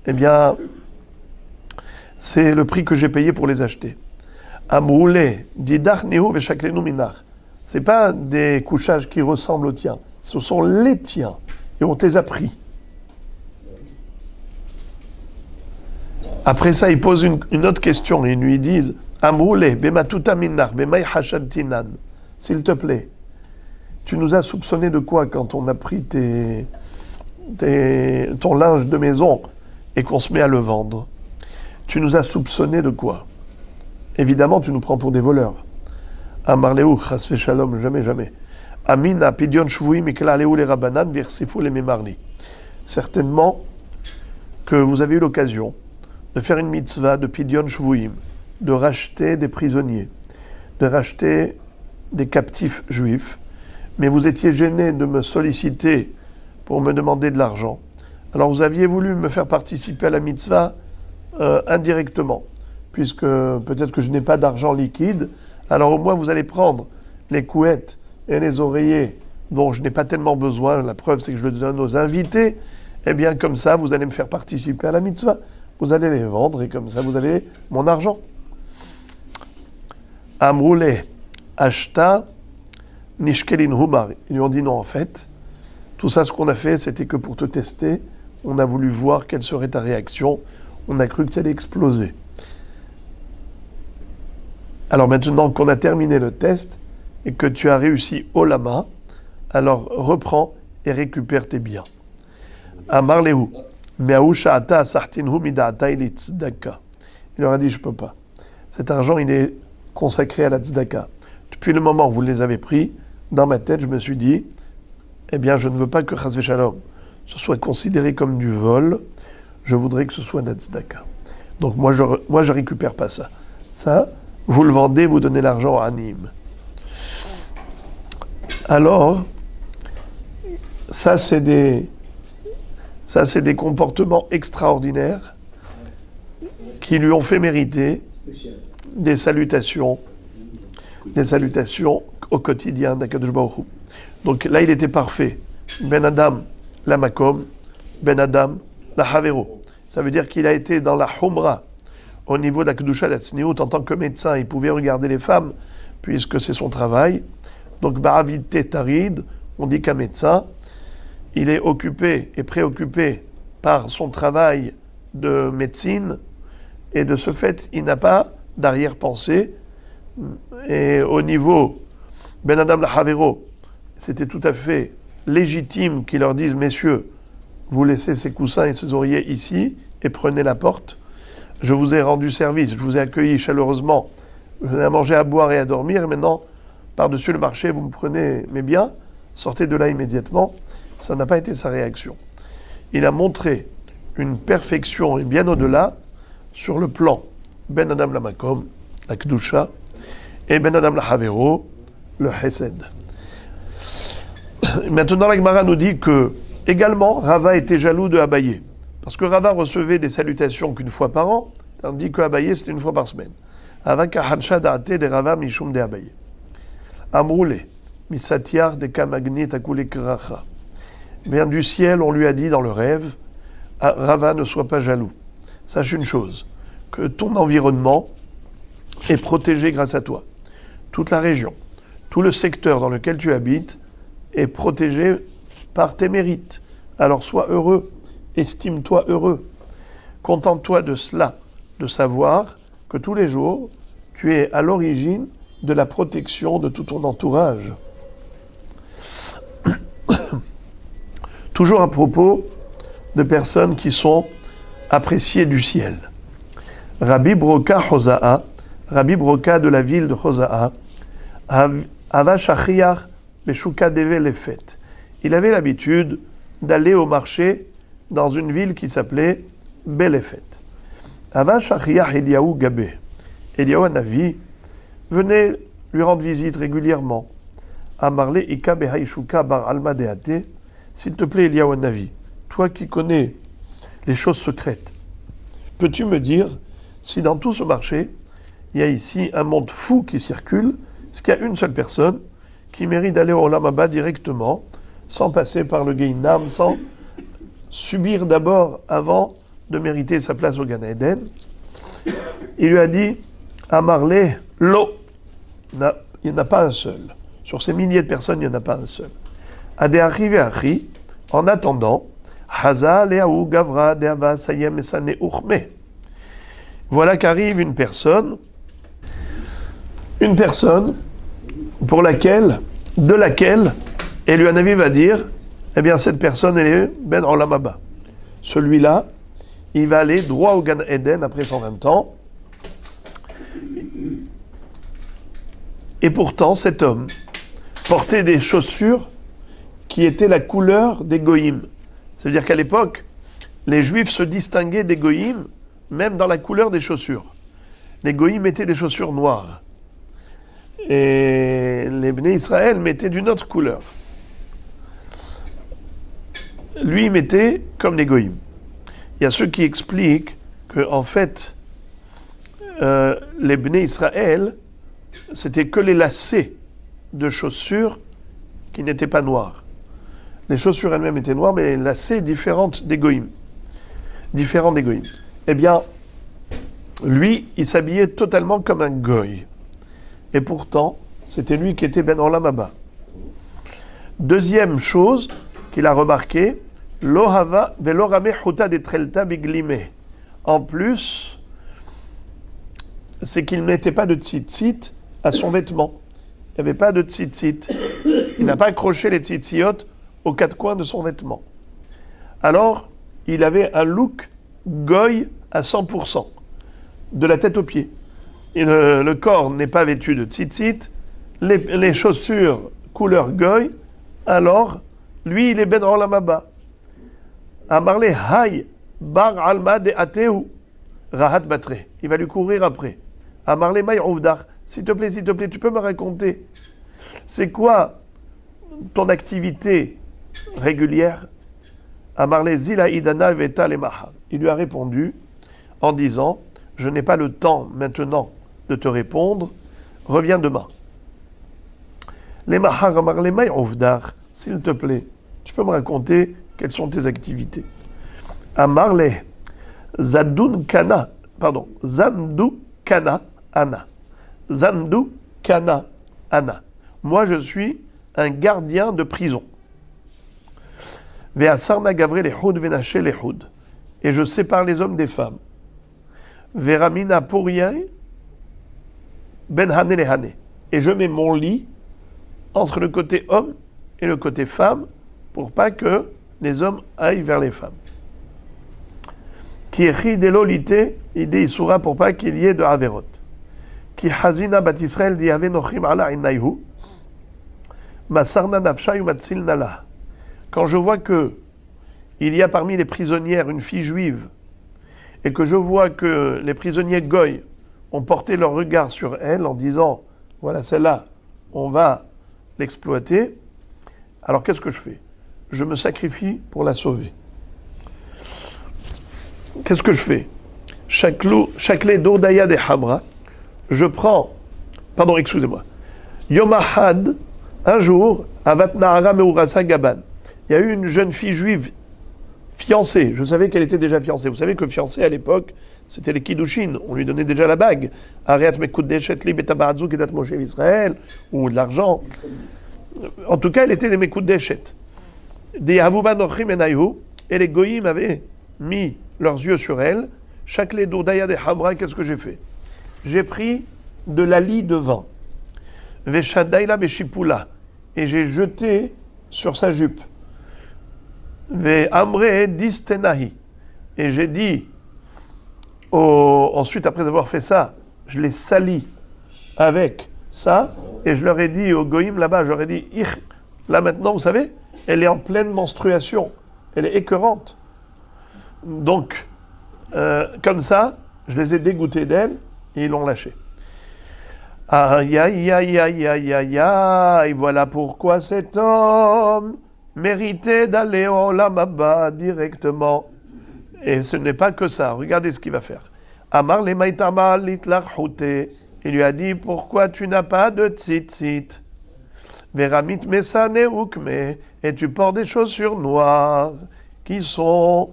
Eh bien, c'est le prix que j'ai payé pour les acheter. Amroulé didach nehu ve'shaklinu minach. C'est pas des couchages qui ressemblent aux tiens, ce sont les tiens et on te les a pris. Après ça, ils posent une autre question et ils lui disent Amroulé bematuta minach bemay hashadtinan. S'il te plaît, tu nous as soupçonné de quoi quand on a pris ton linge de maison et qu'on se met à le vendre? Tu nous as soupçonné de quoi? Évidemment, tu nous prends pour des voleurs. Amarleu, chasve shalom, jamais, jamais. Amina, pidion shvuim, iklaleu les rabanan, versifou les memarli. Certainement que vous avez eu l'occasion de faire une mitzvah de pidion shvuim, de racheter des prisonniers, de racheter des captifs juifs, mais vous étiez gêné de me solliciter pour me demander de l'argent. Alors vous aviez voulu me faire participer à la mitzvah indirectement, puisque peut-être que je n'ai pas d'argent liquide, alors au moins vous allez prendre les couettes et les oreillers dont je n'ai pas tellement besoin, la preuve c'est que je le donne aux invités, et bien comme ça vous allez me faire participer à la mitzvah, vous allez les vendre et comme ça vous avez mon argent. Amroulé, acheta, nishkelin humar. Ils lui ont dit non en fait, Tout ça, ce qu'on a fait, c'était que pour te tester, on a voulu voir quelle serait ta réaction. On a cru que ça allait exploser. Alors maintenant qu'on a terminé le test et que tu as réussi haut la main, alors reprends et récupère tes biens. Amar lehu, me'ahu sha'ata sartinhu mida'ata ili tzedaka. Il leur a dit, je peux pas. Cet argent, il est consacré à la tzedaka. Depuis le moment où vous les avez pris, dans ma tête, je me suis dit, eh bien, je ne veux pas que chas v'shalom ce soit considéré comme du vol. Je voudrais que ce soit de la tzedaka. Donc moi, je récupère pas ça. Ça, vous le vendez, vous donnez l'argent à Anim. Alors, ça c'est des comportements extraordinaires qui lui ont fait mériter des salutations au quotidien d'Akadosh Baruch Hu. Donc là, il était parfait. Ben Adam, la Makom, Ben Adam, la Havero. Ça veut dire qu'il a été dans la Humra, au niveau de la Kedusha d'Atzniut, en tant que médecin, il pouvait regarder les femmes, puisque c'est son travail. Donc, Ba'avid Tetarid, on dit qu'un médecin, il est occupé et préoccupé par son travail de médecine, et de ce fait, il n'a pas d'arrière-pensée. Et au niveau Ben Adam la Havero, c'était tout à fait légitime qu'ils leur disent, messieurs, vous laissez ces coussins et ces oreillers ici, et prenez la porte. Je vous ai rendu service, je vous ai accueilli chaleureusement, je vous ai à manger, à boire et à dormir, et maintenant, par-dessus le marché, vous me prenez mes biens, sortez de là immédiatement. Ça n'a pas été sa réaction. Il a montré une perfection, et bien au-delà, sur le plan Ben Adam la Makom, la Kedusha, et Ben Adam la Havero, le Hesed. Maintenant, la Gemara nous dit que, également, Rava était jaloux de Abaye. Parce que Rava recevait des salutations qu'une fois par an, tandis que Abaye, c'était une fois par semaine. Avaka hansha da'ate de Rava mishum de Abaye. Amroule, misatiar de kamagni takule kracha. Bien du ciel, on lui a dit dans le rêve, Rava, ne sois pas jaloux. Sache une chose, que ton environnement est protégé grâce à toi. Toute la région, tout le secteur dans lequel tu habites est protégé par tes mérites. Alors sois heureux, estime-toi heureux. Contente-toi de cela, de savoir que tous les jours, tu es à l'origine de la protection de tout ton entourage. Toujours à propos de personnes qui sont appréciées du ciel. Rabbi Broka Hosa'a, Rabbi Broka de la ville de Hosa'a, Ava Shachiach Beshuka Deve Lefet. Il avait l'habitude d'aller au marché dans une ville qui s'appelait Belefet. Ava Shachiach Eliyahu Gabé. Eliyahu Hanavi venait lui rendre visite régulièrement. Amarle Ika Behaishuka Bar Alma Deate. S'il te plaît, Eliyahu Hanavi, toi qui connais les choses secrètes, peux-tu me dire si dans tout ce marché, il y a ici un monde fou qui circule, est-ce qu'il y a une seule personne qui mérite d'aller au Olam Haba directement, sans passer par le Gehinam, sans subir d'abord avant de mériter sa place au Gan Eden? Il lui a dit, Amarle, lo, il n'y en a pas un seul. Sur ces milliers de personnes, il n'y en a pas un seul. Adeachi ve'achi, en attendant, Haza le'ahu gavra de'ava sayem esane uchme. Voilà qu'arrive une personne de laquelle Eliyahu Hanavi va dire, eh bien cette personne, elle est Ben Olam Haba. Celui-là, il va aller droit au Gan Eden après 120 ans. Et pourtant, cet homme portait des chaussures qui étaient la couleur des goïms. C'est-à-dire qu'à l'époque, les Juifs se distinguaient des goïms, même dans la couleur des chaussures. Les goïms mettaient des chaussures noires. Et les Bnei Israël mettaient d'une autre couleur. Lui, il mettait comme les goïms. Il y a ceux qui expliquent que, en fait, les Bnei Israël, c'était que les lacets de chaussures qui n'étaient pas noirs. Les chaussures elles-mêmes étaient noires, mais les lacets différents des goïms. Eh bien, lui, il s'habillait totalement comme un goy. Et pourtant, c'était lui qui était Ben Olam Haba. Deuxième chose qu'il a remarqué, Lohava velorame chuta de trelta biglime. En plus, c'est qu'il n'était pas de tzitzit à son vêtement. Il n'y avait pas de tzitzit. Il n'a pas accroché les tzitzit aux quatre coins de son vêtement. Alors, il avait un look goy à 100%, de la tête aux pieds. Et le corps n'est pas vêtu de tzitzit, les chaussures couleur goy, alors, lui, il est ben olam haba. Amarle hay bar alma de ateu rahat batre. Il va lui courir après. Amarle may ouvdar. S'il te plaît, tu peux me raconter, c'est quoi ton activité régulière? Amarle zila idana veta le maha. Il lui a répondu en disant, je n'ai pas le temps maintenant de te répondre, reviens demain. Les mahar amarle may ouvdar. S'il te plaît, tu peux me raconter quelles sont tes activités? Amarle zadun kana, zandu kana ana. Zandu kana ana. Moi, je suis un gardien de prison. Ve'asarna gavre lehud venache lehud. Et je sépare les hommes des femmes. Ve'ramina pourien ben hane lehane. Et je mets mon lit entre le côté homme et le côté femme pour pas que les hommes aillent vers les femmes. Qui écrit de l'olité, idée isura pour pas qu'il y ait de averot. Qui hazina bat Israël di ave nochim ala inayhu. Masarna nafshay matzil nala. Quand je vois que il y a parmi les prisonnières une fille juive et que je vois que les prisonniers goy ont porté leur regard sur elle en disant voilà celle-là, on va l'exploiter. Alors qu'est-ce que je fais? Je me sacrifie pour la sauver. Qu'est-ce que je fais? Chaque d'Ordaya de Hamra, je prends, Yomahad, un jour, Avat Nahara Meurasa Gaban, il y a eu une jeune fille juive fiancée. Je savais qu'elle était déjà fiancée. Vous savez que fiancée à l'époque, c'était les Kiddushin. On lui donnait déjà la bague. Ariat Mekudeshet li betabaradzu kedat Moshe Israël, ou de l'argent. En tout cas, elle était des Mekudeshet. Des Havuba Nochim Enayhu, et les Goyim avaient mis leurs yeux sur elle. Chaque les d'Ordaya de Hamra, qu'est-ce que j'ai fait? J'ai pris de la lie de vin. Veshadaila Beshipula, et j'ai jeté sur sa jupe. Ve'amre distenahi, et j'ai dit, ensuite après avoir fait ça, je l'ai sali avec ça, et je leur ai dit aux goïms là-bas, je leur ai dit, là maintenant, vous savez, elle est en pleine menstruation, elle est écœurante. Donc, comme ça, je les ai dégoûtés d'elle, et ils l'ont lâchée. Aïe, aïe, aïe, aïe, aïe, aïe, aïe, voilà pourquoi cet homme méritait d'aller au Olam Haba directement. Et ce n'est pas que ça, regardez ce qu'il va faire. Amar le maitama litlachute, il lui a dit, pourquoi tu n'as pas de tzitzit? Veramit mesane ukme, et tu portes des chaussures noires qui sont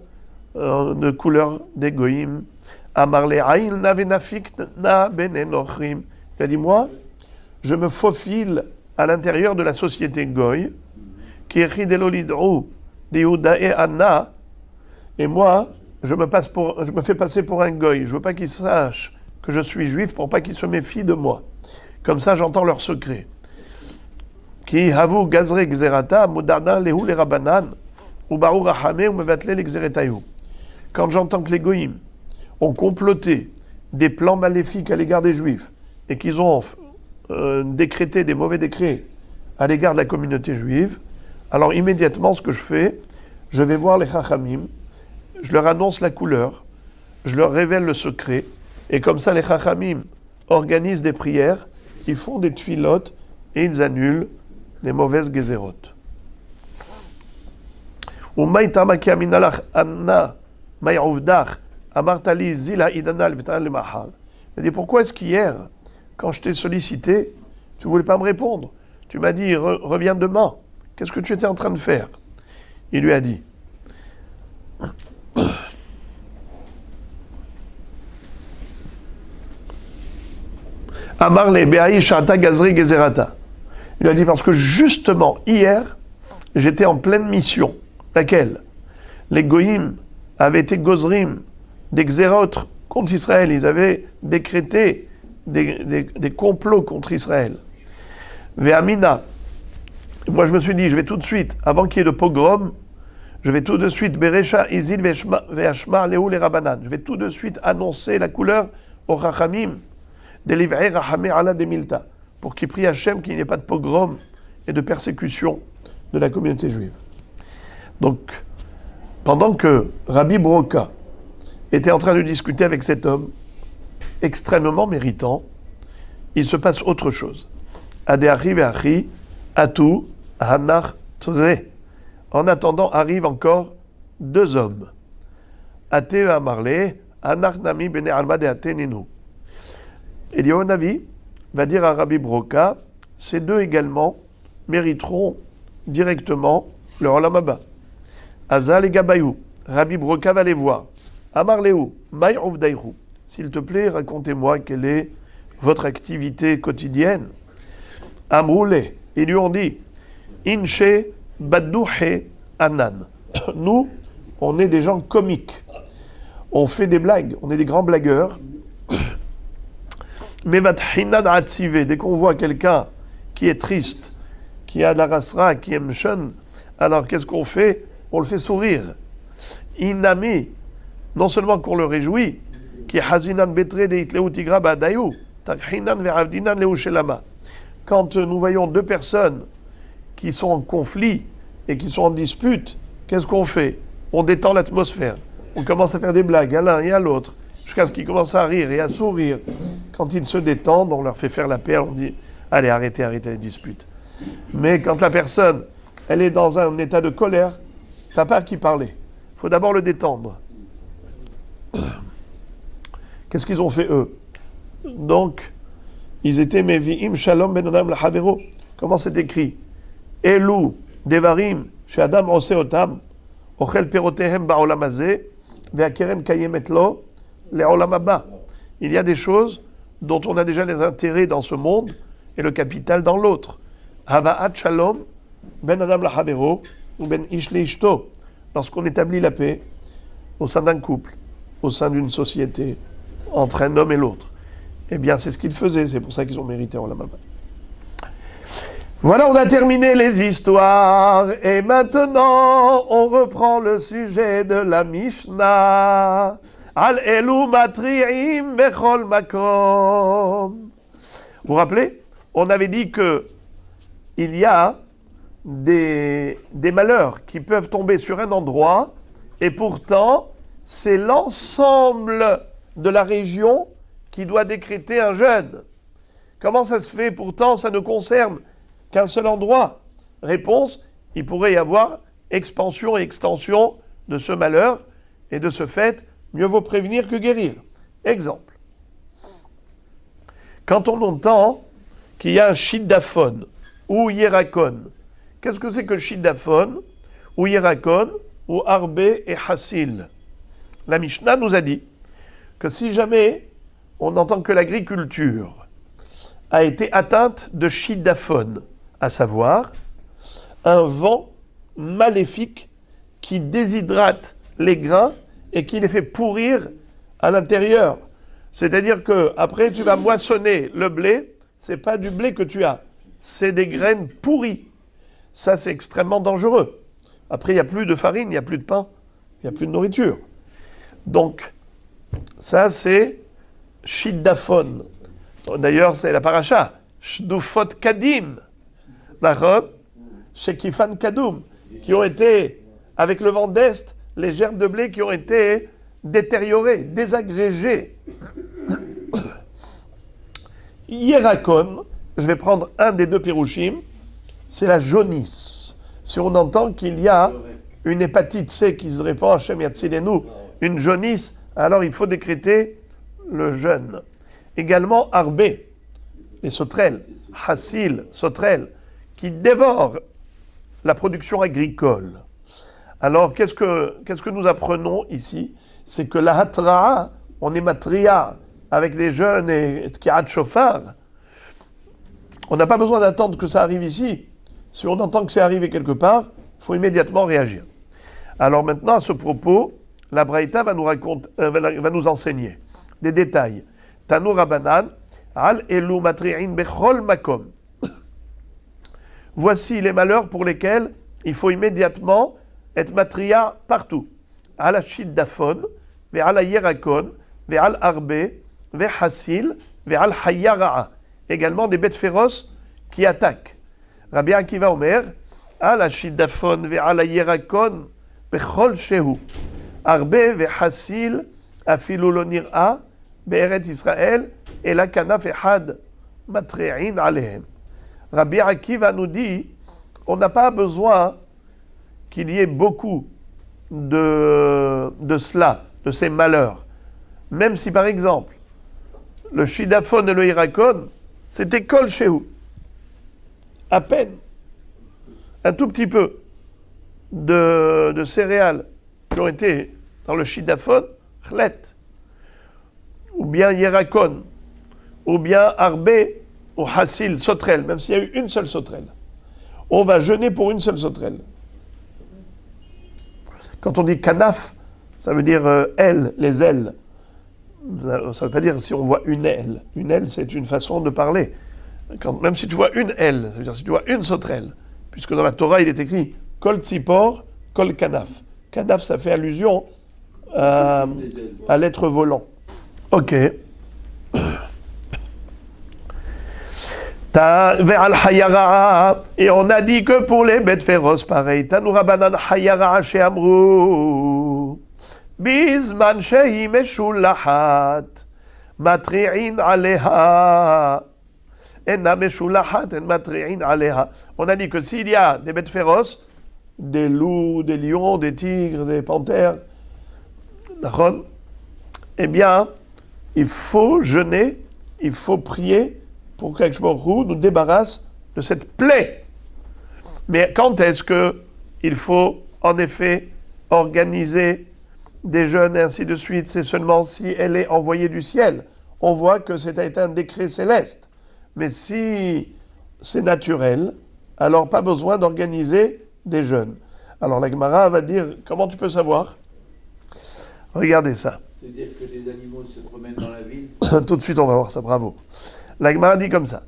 de couleur des goïm. Amar le aïl navenafik na benenochrim. Il a dit, moi, je me faufile à l'intérieur de la société goy, qui est chidelolidrou, diouda et anna, et moi, je me fais passer pour un goy. Je veux pas qu'ils sachent que je suis juif pour pas qu'ils se méfient de moi. Comme ça, j'entends leur secret. Ki havu gazre gzerata, mudana lehu le rabanan, ou barou rahame, ou mevatle le gzeretayu. Quand j'entends que les goyim ont comploté des plans maléfiques à l'égard des juifs, et qu'ils ont décrété des mauvais décrets à l'égard de la communauté juive, alors immédiatement, ce que je fais, je vais voir les chachamim, je leur annonce la couleur, je leur révèle le secret, et comme ça, les chachamim organisent des prières, ils font des tfilot, et ils annulent les mauvaises gezerot. Il dit, pourquoi est-ce qu'hier, quand je t'ai sollicité, tu ne voulais pas me répondre? Tu m'as dit, reviens demain. Qu'est-ce que tu étais en train de faire? Il lui a dit, Amarle Be'aï Shata Gazri Gezerata. Il a dit, parce que justement, hier, j'étais en pleine mission. Laquelle? Les Goïm avaient été Gozrim, des Xérot contre Israël. Ils avaient décrété des complots contre Israël. Ve'amina. Moi, je me suis dit, je vais tout de suite, avant qu'il y ait de pogrom, je vais tout de suite, Berecha, Izid, Ve'ashma, Léou, les Rabanan. Je vais tout de suite annoncer la couleur au Chachamim, des Liv'ei Rahamé ala des Milta, pour qu'il prie Hachem qu'il n'y ait pas de pogrom et de persécution de la communauté juive. Donc, pendant que Rabbi Broca était en train de discuter avec cet homme, extrêmement méritant, il se passe autre chose. Adeachi ve'achi, atu, hanach, tre. En attendant, arrivent encore deux hommes. Ate ve'amarle, hanach nami bene alma de ate ninu. Eliyahu Navi va dire à Rabbi Broca, ces deux également mériteront directement le Olam Haba. Azal et Gabayou, Rabbi Broca va les voir. Amarleu, Maï Ovdaïrou. S'il te plaît, racontez-moi quelle est votre activité quotidienne. Amroule, ils lui ont dit, Inche Badouhe Anan. Nous, on est des gens comiques. On fait des blagues, on est des grands blagueurs. Mais dès qu'on voit quelqu'un qui est triste, qui a de la rasra, qui aime shun, alors qu'est-ce qu'on fait? On le fait sourire. Inami, non seulement qu'on le réjouit, qui hazinan betre de itleu tigra ba'adayu, takhinan ve'avdinan leu shelama. Quand nous voyons deux personnes qui sont en conflit et qui sont en dispute, qu'est-ce qu'on fait? On détend l'atmosphère. On commence à faire des blagues à l'un et à l'autre, jusqu'à ce qu'ils commencent à rire et à sourire. Quand ils se détendent, on leur fait faire la paix, on dit « Allez, arrêtez les disputes ». Mais quand la personne, elle est dans un état de colère, t'as pas à qui parler. Il faut d'abord le détendre. Qu'est-ce qu'ils ont fait eux? Donc, ils étaient Mevi'im Shalom Ben Adam Lahavero. Comment c'est écrit? Elu Devarim She'adam Ose Otam Ochel Perotehem Ba'olam Hazeh Ve'akeren Kayemet Lo Le'olam Haba. Il y a des choses dont on a déjà les intérêts dans ce monde et le capital dans l'autre. Hava'at Shalom Ben Adam Lahavero ou Ben Ish Leishto. Lorsqu'on établit la paix au sein d'un couple, au sein d'une société, entre un homme et l'autre, eh bien, c'est ce qu'ils faisaient. C'est pour ça qu'ils ont mérité en la main. Voilà, on a terminé les histoires. Et maintenant, on reprend le sujet de la Mishnah. Al elu matri'im bechol makom. Vous vous rappelez? On avait dit que il y a des malheurs qui peuvent tomber sur un endroit et pourtant, c'est l'ensemble de la région qui doit décréter un jeûne. Comment ça se fait? Pourtant, ça ne concerne qu'un seul endroit. Réponse, il pourrait y avoir expansion et extension de ce malheur, et de ce fait, mieux vaut prévenir que guérir. Exemple. Quand on entend qu'il y a un shiddaphone ou hiérakon, qu'est-ce que c'est que shiddaphone ou hiérakon ou arbé et hassil? La Mishnah nous a dit que si jamais on entend que l'agriculture a été atteinte de shiddaphone, à savoir un vent maléfique qui déshydrate les grains et qui les fait pourrir à l'intérieur. C'est-à-dire que après tu vas moissonner le blé, c'est pas du blé que tu as, c'est des graines pourries. Ça, c'est extrêmement dangereux. Après, il n'y a plus de farine, il n'y a plus de pain, il n'y a plus de nourriture. Donc, ça, c'est shiddaphone. D'ailleurs, c'est la paracha. Shdufot kadim. D'accord? Shekifan kadoum. Qui ont été, avec le vent d'Est, les gerbes de blé qui ont été détériorées, désagrégées. Hiérakon, je vais prendre un des deux pirouchim, c'est la jaunisse. Si on entend qu'il y a une hépatite C qui se répand, Hachem Yatzilenu, une jaunisse, alors il faut décréter le jeûne. Également arbé, les sauterelles, hassil, sauterelles, qui dévorent la production agricole. Alors qu'est-ce que nous apprenons ici? C'est que la hatra'a, on est matria avec les jeunes et tki'at shofar. On n'a pas besoin d'attendre que ça arrive ici. Si on entend que c'est arrivé quelque part, Il faut immédiatement réagir. Alors maintenant, à ce propos, la Braïta va nous enseigner des détails. Tanu Rabanan, al elu matri'in bechol makom. Voici les malheurs pour lesquels il faut immédiatement être matria partout. Al shiddafon, ve'al yerakon, ve'al arbe, ve'hasil, ve'al hayyara'a. Également des bêtes féroces qui attaquent. Rabbi Akiva Omer, al shiddafon, ve'al yerakon, bechol shehu. Arbe ve'hasil, afilu lo nir'a, be'eret Israël, et la kanaf ehad, matri'in alehem. Rabbi Akiva nous dit, on n'a pas besoin qu'il y ait beaucoup de cela, de ces malheurs. Même si par exemple, le shidaphone et le hirakon, c'était kol shehu. À peine, un tout petit peu de céréales qui ont été dans le shidaphone, chlet, ou bien hirakon, ou bien arbé, ou hasil, sauterelle, même s'il y a eu une seule sauterelle. On va jeûner pour une seule sauterelle. Quand on dit kanaf, ça veut dire aile, les ailes. Ça ne veut pas dire si on voit une aile. Une aile, c'est une façon de parler. Même si tu vois une aile, ça veut dire si tu vois une sauterelle. Puisque dans la Torah, il est écrit kol tzipor, kol kanaf. Kanaf, ça fait allusion à l'être volant. Ok. Et on a dit que pour les bêtes féroces, pareil. Tanu Rabanan hayara she'amru bizman shehi meshulahat matri'in aleha enna meshulahat en matri'in aleha. On a dit que s'il y a des bêtes féroces, des loups, des lions, des tigres, des panthères, eh bien, il faut jeûner, il faut prier pour qu'Akadosh Baruch Hu nous débarrasse de cette plaie. Mais quand est-ce qu'il faut, en effet, organiser des jeûnes et ainsi de suite? C'est seulement si elle est envoyée du ciel. On voit que c'est un décret céleste. Mais si c'est naturel, alors pas besoin d'organiser des jeûnes. Alors la Gemara va dire, comment tu peux savoir? Regardez ça. C'est-à-dire que des animaux se promènent dans la ville? Tout de suite, on va voir ça, bravo. La Gemara dit comme ça.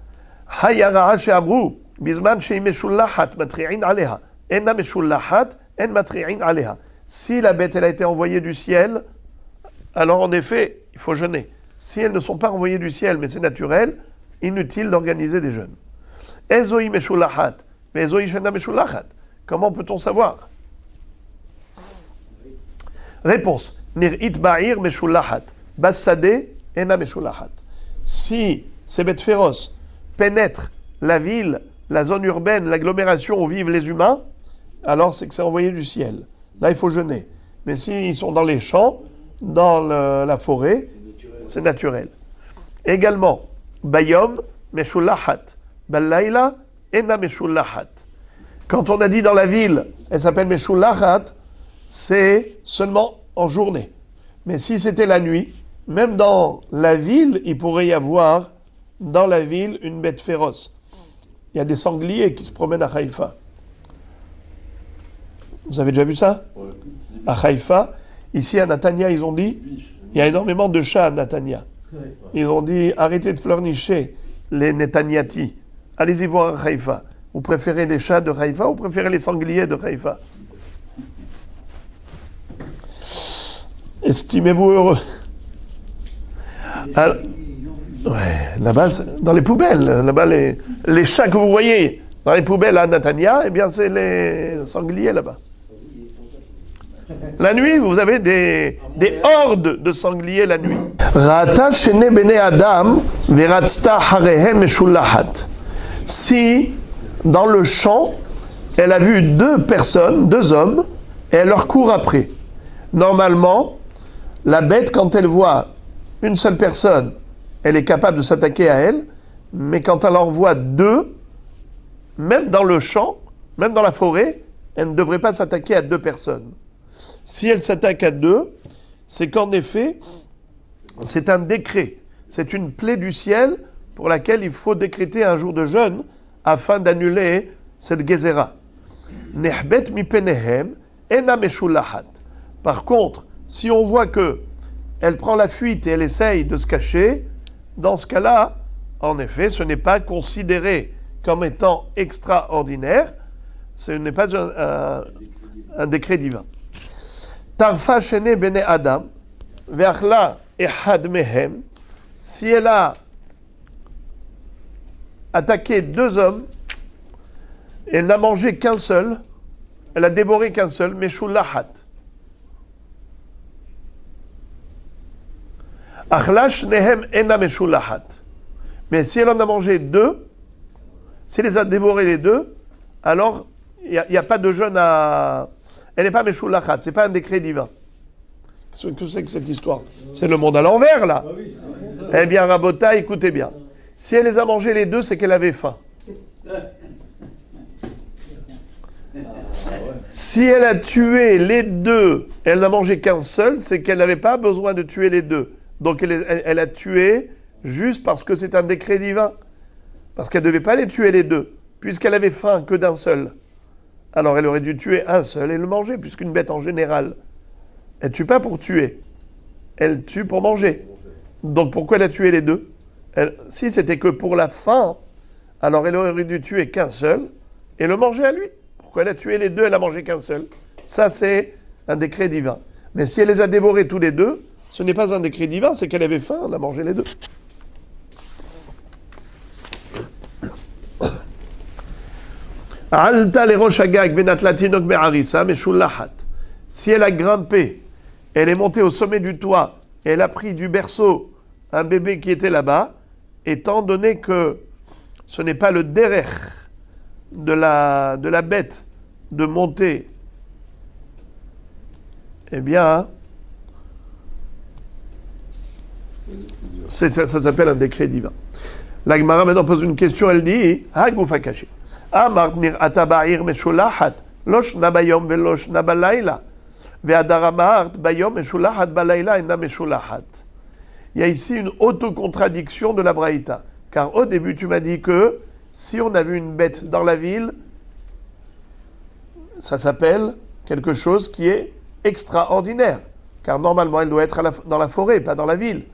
Hayara she'amru bizman she'i meshullahat matri'in aleha. Enna meshullahat en matri'in aleha. Si la bête elle a été envoyée du ciel, alors en effet, il faut jeûner. Si elles ne sont pas envoyées du ciel, mais c'est naturel, inutile d'organiser des jeûnes. Ezoi meshullahat, mais ezoi shena meshullahat. Comment peut-on savoir? Réponse. Nir'it ba'ir meshullahat. Bassade enna meshullahat. Si ces bêtes féroces pénètrent la ville, la zone urbaine, l'agglomération où vivent les humains, alors c'est que c'est envoyé du ciel. Là, il faut jeûner. Mais s'ils sont dans les champs, dans la forêt, c'est naturel. Également, bayom meshullahat, balayla ena meshullahat. Quand on a dit dans la ville, elle s'appelle meshullahat, c'est seulement en journée. Mais si c'était la nuit, même dans la ville, il pourrait y avoir dans la ville une bête féroce. Il y a des sangliers qui se promènent à Haïfa. Vous avez déjà vu ça? À Haïfa, ici à Natania, ils ont dit, il y a énormément de chats à Natania. Ils ont dit, arrêtez de pleurnicher les Netanyati. Allez-y voir à Haïfa. Vous préférez les chats de Haïfa ou vous préférez les sangliers de Haïfa? Estimez-vous heureux. Alors, ouais, là-bas, dans les poubelles, là-bas, les chats que vous voyez dans les poubelles à Natania, eh bien, c'est les sangliers là-bas. La nuit, vous avez des hordes de sangliers la nuit. Ra'ata shene bene Adam veratzta harehem meshullahat. Si, dans le champ, elle a vu deux personnes, deux hommes, et elle leur court après. Normalement, la bête, quand elle voit une seule personne, elle est capable de s'attaquer à elle, mais quand elle en voit deux, même dans le champ, même dans la forêt, elle ne devrait pas s'attaquer à deux personnes. Si elle s'attaque à deux, c'est qu'en effet, c'est un décret, c'est une plaie du ciel pour laquelle il faut décréter un jour de jeûne afin d'annuler cette gézéra. Nehbet mi penehem ena meshulahat. Par contre, si on voit que elle prend la fuite et elle essaye de se cacher, dans ce cas-là, en effet, ce n'est pas considéré comme étant extraordinaire, ce n'est pas un décret divin. Tarfa shene bene Adam, ve'achla ehad mehem, si elle a attaqué deux hommes, elle n'a mangé qu'un seul, elle a dévoré qu'un seul, meshulahat. Achlash nehem ena meshulahat. Mais si elle en a mangé deux, si elle les a dévorés les deux, alors il n'y a pas de jeûne à... Elle n'est pas meshulahat, ce n'est pas un décret divin. Qu'est-ce que c'est que cette histoire? C'est le monde à l'envers, là. Eh bien, Rabota, écoutez bien. Si elle les a mangés les deux, c'est qu'elle avait faim. Si elle a tué les deux, elle n'a mangé qu'un seul, c'est qu'elle n'avait pas besoin de tuer les deux. Donc elle a tué juste parce que c'est un décret divin. Parce qu'elle ne devait pas les tuer les deux, puisqu'elle avait faim que d'un seul. Alors elle aurait dû tuer un seul et le manger, puisqu'une bête en général, elle ne tue pas pour tuer, elle tue pour manger. Donc pourquoi elle a tué les deux? Si c'était que pour la faim, alors elle aurait dû tuer qu'un seul et le manger à lui. Pourquoi elle a tué les deux, elle a mangé qu'un seul? Ça c'est un décret divin. Mais si elle les a dévorés tous les deux, ce n'est pas un décret divin, c'est qu'elle avait faim, elle a mangé les deux. Alta le rosh hagag benat latinok be'arisa meshulahat. Si elle a grimpé, elle est montée au sommet du toit, et elle a pris du berceau un bébé qui était là-bas, étant donné que ce n'est pas le derech de la bête de monter, eh bien, ça s'appelle un décret divin. La Gemara maintenant pose une question, elle dit Hagoufa kashi. Amart nir ataba'ir meshulahat, losh nabayom velosh nabalayla. Ve'adaramart bayom meshulahat balayla ena meshulahat. Il y a ici une autocontradction de la Braïta. Car au début, tu m'as dit que si on a vu une bête dans la ville, ça s'appelle quelque chose qui est extraordinaire. Car normalement, elle doit être dans la forêt, pas dans la ville.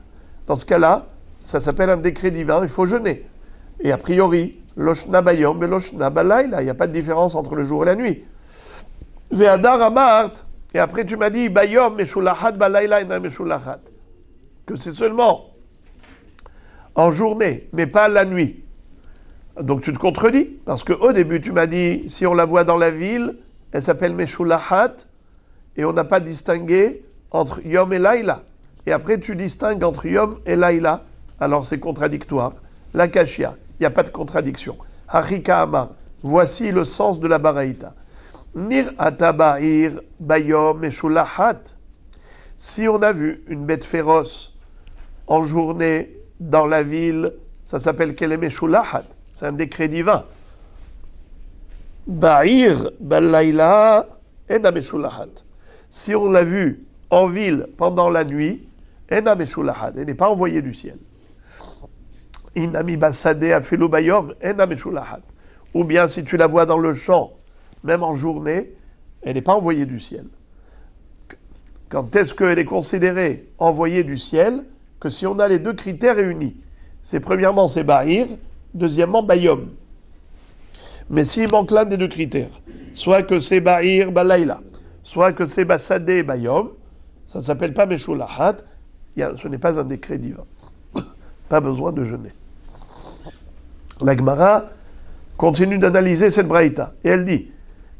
Dans ce cas-là, ça s'appelle un décret divin, il faut jeûner. Et a priori, loshna bayom et loshna balayla, il n'y a pas de différence entre le jour et la nuit. Ve'adar amart, et après tu m'as dit, bayom meshulahat balayla ena meshulahat. Que c'est seulement en journée, mais pas la nuit. Donc tu te contredis, parce qu'au début tu m'as dit, si on la voit dans la ville, elle s'appelle meshulahat, et on n'a pas distingué entre yom et laïla. Et après tu distingues entre yom et laïla, alors c'est contradictoire. La kashia, il n'y a pas de contradiction. Harika amar, voici le sens de la baraïta. Nir ataba'ir bayom meshulahat. Si on a vu une bête féroce en journée dans la ville, ça s'appelle qu'elle meshulahat. C'est un décret divin. Ba'ir balayla ena meshulahat. Si on l'a vu en ville pendant la nuit, ena meshulahat, elle n'est pas envoyée du ciel. Inami basade afelu bayom ena meshulahat. Ou bien si tu la vois dans le champ, même en journée, elle n'est pas envoyée du ciel. Quand est-ce qu'elle est considérée envoyée du ciel? Que si on a les deux critères réunis. C'est premièrement, c'est Bahir, deuxièmement, Bayom. Mais s'il manque l'un des deux critères, soit que c'est Bahir, Balayla, soit que c'est Basadeh, Bayom, ça ne s'appelle pas Meshulahat, ce n'est pas un décret divin. Pas besoin de jeûner. La Gemara continue d'analyser cette braïta. Et elle dit,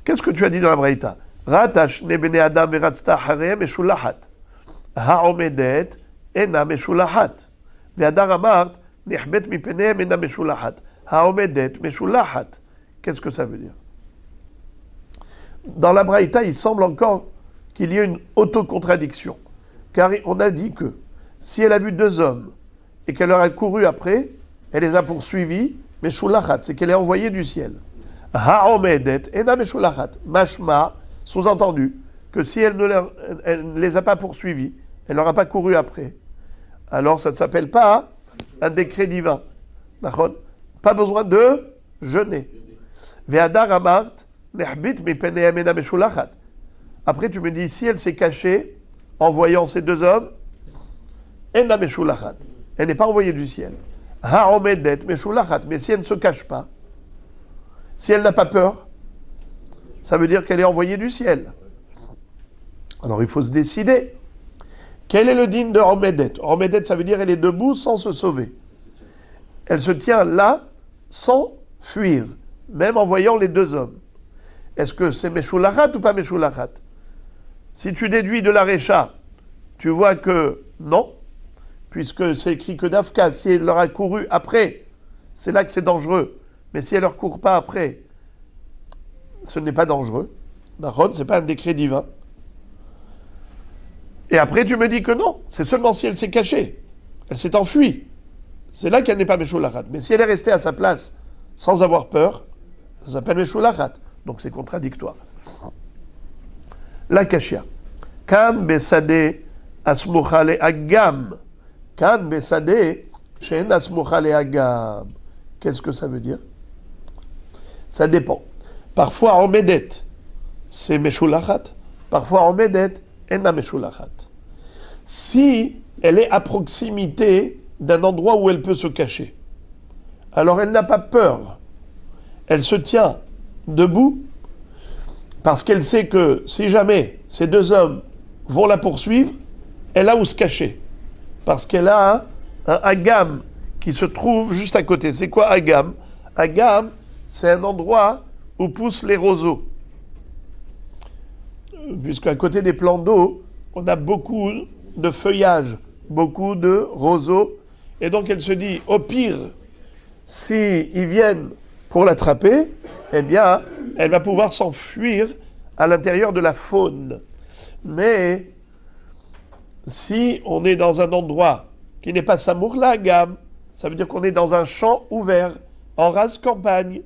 qu'est-ce que tu as dit dans la braïta? Ratash ne bene adam veratzta harem meshulahat. Ha'omedet ena meshulahat. Ve'adar amart nehbet mipenehem ena meshulahat. Ha'omedet meshulahat. Qu'est-ce que ça veut dire? Dans la braïta, il semble encore qu'il y ait une autocontradiction. Car on a dit que si elle a vu deux hommes et qu'elle leur a couru après, elle les a poursuivis, meshulachat, c'est qu'elle est envoyée du ciel. Ha'omedet ena meshulachat. Mashma, sous-entendu, que si elle ne les a pas poursuivis, elle leur a pas couru après, alors ça ne s'appelle pas un décret divin. Pas besoin de jeûner. Ve'adar amart Nehbit mipene yamena meshulachat. Après, tu me dis, si elle s'est cachée en voyant ces deux hommes, ena meshulachat. Elle n'est pas envoyée du ciel. Ha'omedet meshulachat. Mais si elle ne se cache pas, si elle n'a pas peur, ça veut dire qu'elle est envoyée du ciel. Alors il faut se décider. Quel est le digne de Omedet? Omedet, ça veut dire elle est debout sans se sauver. Elle se tient là sans fuir, même en voyant les deux hommes. Est-ce que c'est Meshulachat ou pas Meshulachat? Si tu déduis de la Récha, tu vois que non, puisque c'est écrit que Dafka, si elle leur a couru après, c'est là que c'est dangereux. Mais si elle leur court pas après, ce n'est pas dangereux. D'accord, ce n'est pas un décret divin. Et après, tu me dis que non, c'est seulement si elle s'est cachée, elle s'est enfuie. C'est là qu'elle n'est pas Meshulachat. Mais si elle est restée à sa place sans avoir peur, ça s'appelle Meshulachat. Donc c'est contradictoire. La Kashia. Kan besade asmucha le agam. Kan besade shen asmucha le agam. Qu'est-ce que ça veut dire? Ça dépend. Parfois en Medet, c'est Meshulachat. Parfois en Medet, ena Meshulachat. Si elle est à proximité d'un endroit où elle peut se cacher, alors elle n'a pas peur. Elle se tient debout parce qu'elle sait que si jamais ces deux hommes vont la poursuivre, elle a où se cacher. Parce qu'elle a un agam qui se trouve juste à côté. C'est quoi agam? Agam, c'est un endroit où poussent les roseaux. Puisqu'à côté des plans d'eau, on a beaucoup de feuillage, beaucoup de roseaux. Et donc elle se dit, au pire, s'ils viennent pour l'attraper, eh bien, elle va pouvoir s'enfuir à l'intérieur de la faune. Mais si on est dans un endroit qui n'est pas Samour la gamme, ça veut dire qu'on est dans un champ ouvert, en rase campagne.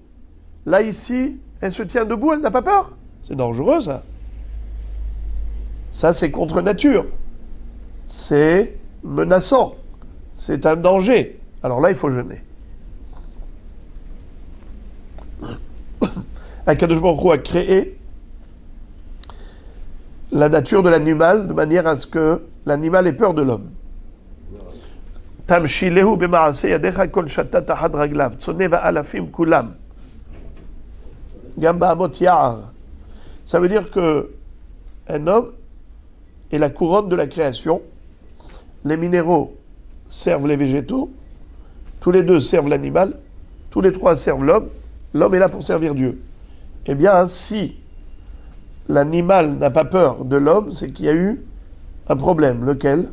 Là, ici, elle se tient debout, elle n'a pas peur. C'est dangereux, ça. Ça, c'est contre nature. C'est menaçant. C'est un danger. Alors là, il faut jeûner. Akadosh Baruch Hu a créé la nature de l'animal de manière à ce que l'animal ait peur de l'homme. Tamshilehu b'ma'aseh yadecha kol shatat ahad raglav tzoneh va'alafim kulam gam ba'amot ya'ar. Ça veut dire que un homme est la couronne de la création. Les minéraux servent les végétaux, tous les deux servent l'animal, tous les trois servent l'homme. L'homme est là pour servir Dieu. Eh bien, si l'animal n'a pas peur de l'homme, c'est qu'il y a eu un problème. Lequel?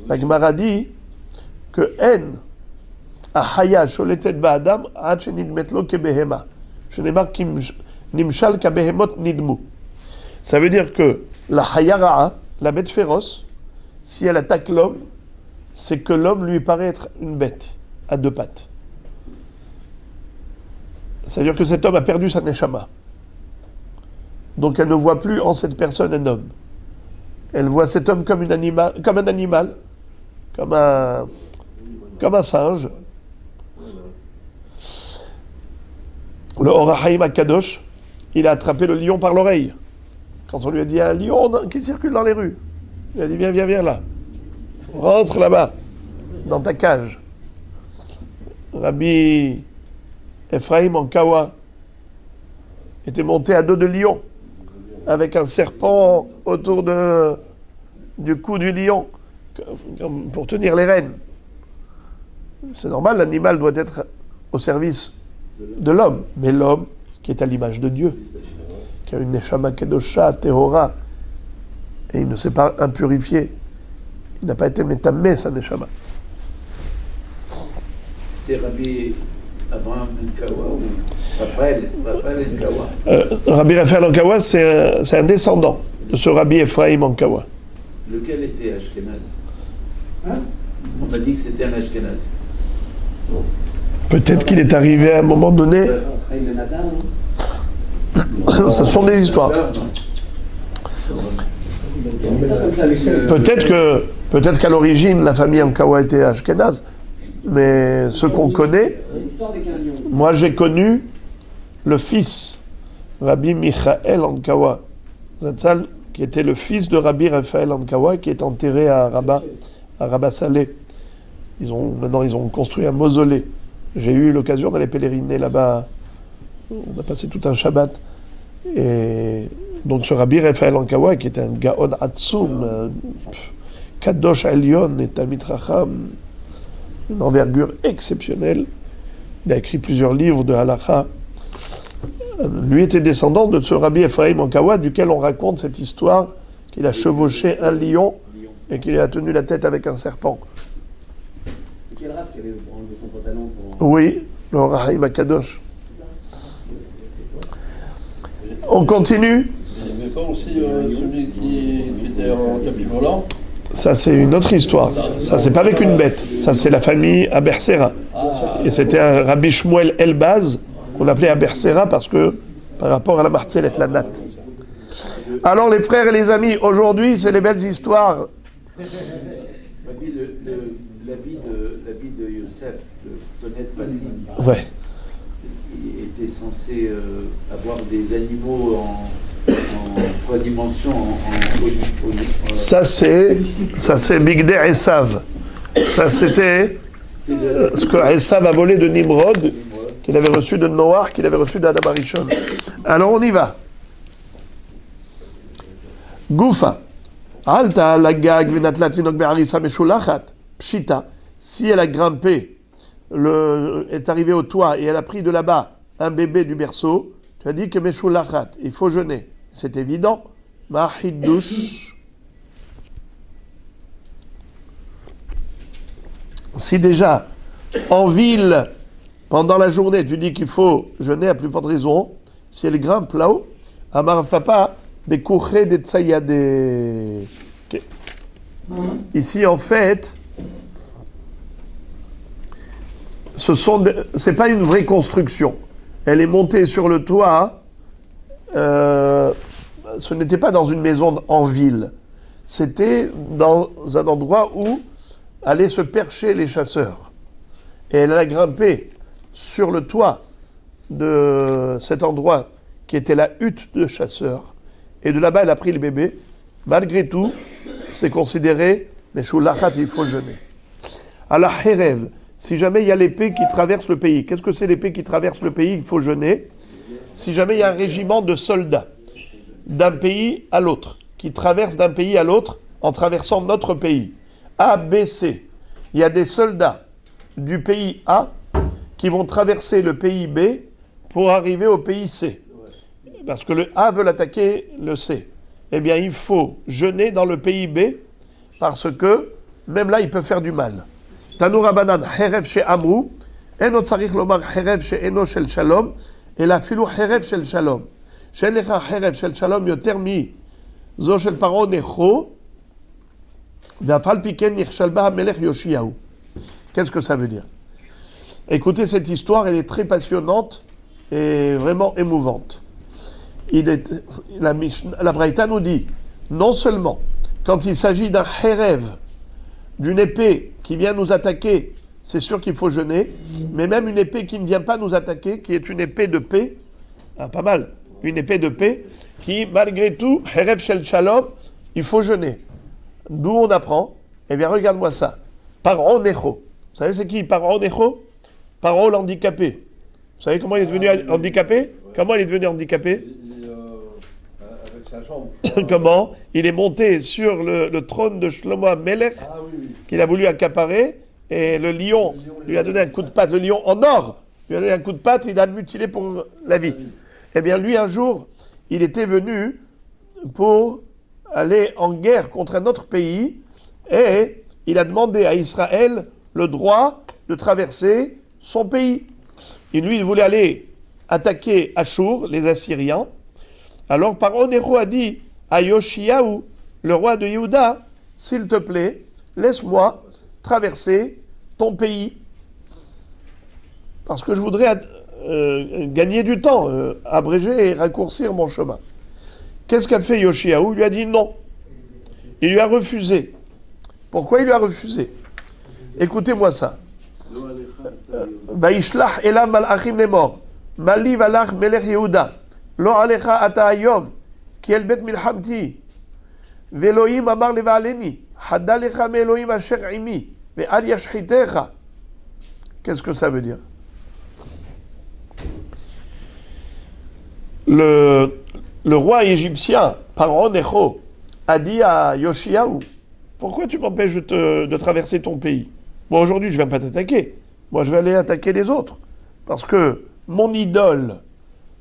La Gemara dit que en ahaya sholetet ba'adam ad shenidmet lo kebehema shenemar nimshal kabehemot nidmu. Ça veut dire que la hayara'a, la bête féroce, si elle attaque l'homme, c'est que l'homme lui paraît être une bête à deux pattes. Ça veut dire que cet homme a perdu sa neshama. Donc elle ne voit plus en cette personne un homme. Elle voit cet homme comme un animal, comme un singe. Le Or HaChaim HaKadosh, il a attrapé le lion par l'oreille. Quand on lui a dit, un lion qui circule dans les rues. Il a dit, viens là. Rentre là-bas, dans ta cage. Rabbi Ephraim en Kawa était monté à dos de lion, avec un serpent autour du cou du lion, pour tenir les rênes. C'est normal, l'animal doit être au service de l'homme, mais l'homme qui est à l'image de Dieu, qui a une neshama kedosha, tehora, et il ne s'est pas impurifié, il n'a pas été métamé sa neshama. C'est Rabbi Abraham Enkawa ou Raphaël Enkawa? Rabbi Raphaël Enkawa, c'est un descendant de ce Rabbi Ephraim Enkawa. Lequel était Ashkenaz? On m'a dit que c'était un Ashkenaz. Peut-être qu'il est arrivé à un moment donné. Ça sont des histoires. Peut-être qu'à l'origine, la famille Enkawa était Ashkenaz. Mais ce qu'on connaît, moi j'ai connu le fils Rabbi Michael Ankawa Zatzal, qui était le fils de Rabbi Raphaël Ankawa, qui est enterré à Rabat Salé. Maintenant, ils ont construit un mausolée. J'ai eu l'occasion d'aller pèleriner là-bas. On a passé tout un Shabbat. Et donc, ce Rabbi Raphaël Ankawa, qui était un Gaon Atsum, Kadosh Elyon et Talmid Racham, une envergure exceptionnelle. Il a écrit plusieurs livres de halakha. Lui était descendant de ce Rabbi Ephraim Ankawa, duquel on raconte cette histoire qu'il a chevauché un lion et qu'il a tenu la tête avec un serpent. Et quel rap qui avait enlevé son pantalon pour... Oui, le Rahim Akadosh. On continue. Il n'y avait pas aussi celui qui était en tapis volant? Ça, c'est une autre histoire. Ça, c'est pas avec une bête. Ça, c'est la famille Abersera. Et c'était un Rabbi Shmuel Elbaz, qu'on appelait Abersera parce que, par rapport à la Martzelet, la natte. Alors, les frères et les amis, aujourd'hui, c'est les belles histoires. L'habit de Youssef, le Tonet Bassim, Ouais. il était censé avoir des animaux en 3 dimensions. Ça, c'est Bigder Esav. Ça, c'était ce que Esav a volé de Nimrod, qu'il avait reçu de Noach, qu'il avait reçu d'Adam Arishon. Alors, on y va. Goufa. Alta lagag vinatla tinok be'arisa meshulachat. Pshita. Si elle a grimpé, est arrivée au toit et elle a pris de là-bas un bébé du berceau, tu as dit que meshulachat, il faut jeûner. C'est évident. Mahidouche. Si déjà, en ville, pendant la journée, tu dis qu'il faut jeûner à plus forte raison, si elle grimpe là-haut, Amar Papa, Bekouché de Tsayade. Ici, en fait, c'est pas une vraie construction. Elle est montée sur le toit. Ce n'était pas dans une maison en ville. C'était dans un endroit où allaient se percher les chasseurs. Et elle a grimpé sur le toit de cet endroit qui était la hutte de chasseurs. Et de là-bas, elle a pris le bébé. Malgré tout, c'est considéré, mais choulachat, il faut jeûner. À la Herev, si jamais il y a l'épée qui traverse le pays, qu'est-ce que c'est l'épée qui traverse le pays? Il faut jeûner. Si jamais il y a un régiment de soldats d'un pays à l'autre, qui traverse d'un pays à l'autre en traversant notre pays, A, B, C, il y a des soldats du pays A qui vont traverser le pays B pour arriver au pays C. Parce que le A veut attaquer le C. Eh bien, il faut jeûner dans le pays B parce que, même là, il peut faire du mal. Tanou Rabanan, Herev she Amrou, Eno tsarich lomar Herev she Eno shel Shalom, et la filou Herev shel Shalom. Shen lecha Herev shel Shalom yoter mi zo shel Paro necho, ve'afal piken nichshal ba hamelech Yoshiyahu. Qu'est-ce que ça veut dire? Écoutez cette histoire, elle est très passionnante et vraiment émouvante. La Braïta nous dit, non seulement quand il s'agit d'un Herev, d'une épée qui vient nous attaquer, c'est sûr qu'il faut jeûner, mais même une épée qui ne vient pas nous attaquer, qui est une épée de paix, pas mal, une épée de paix, qui malgré tout, Herev Shel Shalom, il faut jeûner. D'où on apprend? Eh bien regarde-moi ça, Paro Necho. Vous savez c'est qui Paro Necho? Paro l'handicapé. Vous savez comment il est devenu handicapé? Comment il est devenu handicapé? Avec sa jambe. Comment? Il est monté sur le trône de Shlomo Melech, qu'il a voulu accaparer, et le lion lui a donné un coup de patte, le lion en or, lui a donné un coup de patte, il a mutilé pour la vie. Eh bien lui un jour, il était venu pour aller en guerre contre un autre pays, et il a demandé à Israël le droit de traverser son pays. Et lui, il voulait aller attaquer Achour, les Assyriens. Alors, Paro Necho a dit à Yoshiyahu, le roi de Yehuda, s'il te plaît, laisse-moi traverser ton pays. Parce que je voudrais gagner du temps, abréger et raccourcir mon chemin. Qu'est-ce qu'a fait Yoshiyahu? Il lui a dit non. Il lui a refusé. Pourquoi il lui a refusé? Écoutez-moi ça. Vaishlach elam malachim lemor. Mali valach melech Yehuda. Lo alecha ata hayom, ki el bet milhamti. Ve'Elohim amar leva'aleni, hadda lecha me'Elohim asher imi, ve'al yashchitecha. Qu'est-ce que ça veut dire? Le roi égyptien, Pharaon Necho, a dit à Yoshiaou, pourquoi tu m'empêches de traverser ton pays? Moi aujourd'hui je ne vais pas t'attaquer, moi je vais aller attaquer les autres. Parce que mon idole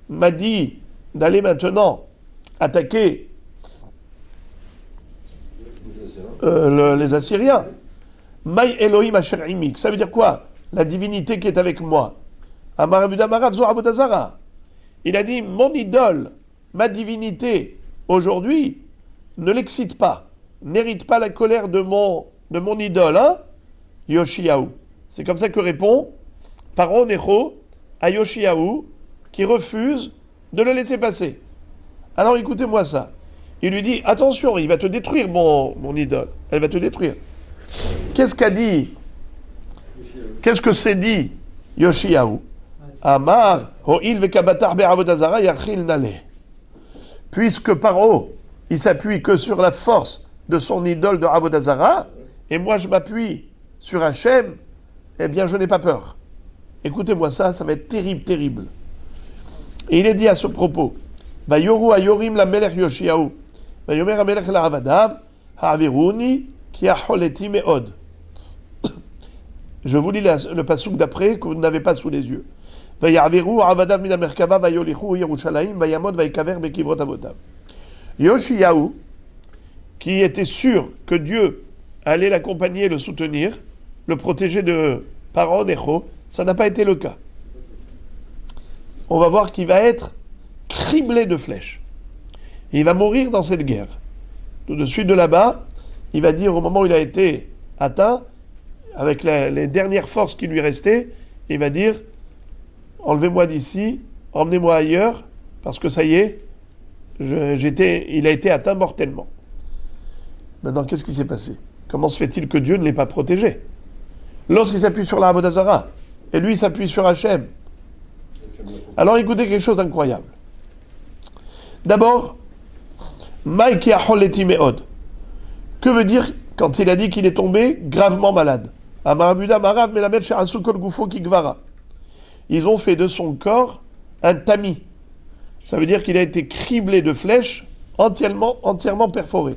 m'a dit d'aller maintenant attaquer les Assyriens. Maï Elohim Asher Imik, ça veut dire quoi? La divinité qui est avec moi. Amarav Zo Avodazara. Il a dit, mon idole, ma divinité, aujourd'hui, ne l'excite pas, n'hérite pas la colère de mon idole, hein, Yoshiaou. C'est comme ça que répond Pharaon Necho à Yoshiaou, qui refuse de le laisser passer. Alors écoutez-moi ça. Il lui dit, attention, il va te détruire mon idole. Elle va te détruire. Qu'est-ce qu'a dit? Qu'est-ce que s'est dit Yoshiaou? Amar, ho'il vekabatar be'avodazara yachil nale. Puisque Paro, il s'appuie que sur la force de son idole de Avodazara, et moi je m'appuie sur Hachem, eh bien je n'ai pas peur. Écoutez-moi ça, ça va être terrible, terrible. Et il est dit à ce propos, Vayoru ayorim la melech Yoshiaou, Vayomer amelech la Avadav, ha'aviruni ki aholeti me'od. Je vous lis le passouk d'après que vous n'avez pas sous les yeux. Vayaviru avadav min hamerkava vayolichu Yerushalayim vayamod vaykaver bekivrot avotav. Yoshiaou, qui était sûr que Dieu allait l'accompagner, le soutenir, le protéger de Pharaon Necho, ça n'a pas été le cas. On va voir qu'il va être criblé de flèches. Et il va mourir dans cette guerre. Tout de suite de là-bas, il va dire au moment où il a été atteint, avec les dernières forces qui lui restaient, il va dire, enlevez-moi d'ici, emmenez-moi ailleurs, parce que ça y est, il a été atteint mortellement. Maintenant, qu'est-ce qui s'est passé? Comment se fait-il que Dieu ne l'ait pas protégé? L'autre, il s'appuie sur la Avodazara, et lui, il s'appuie sur Hachem. Alors, écoutez quelque chose d'incroyable. D'abord, Maïki Aholeti Meod. Que veut dire quand il a dit qu'il est tombé gravement malade? Ils ont fait de son corps un tamis. Ça veut dire qu'il a été criblé de flèches, entièrement perforé.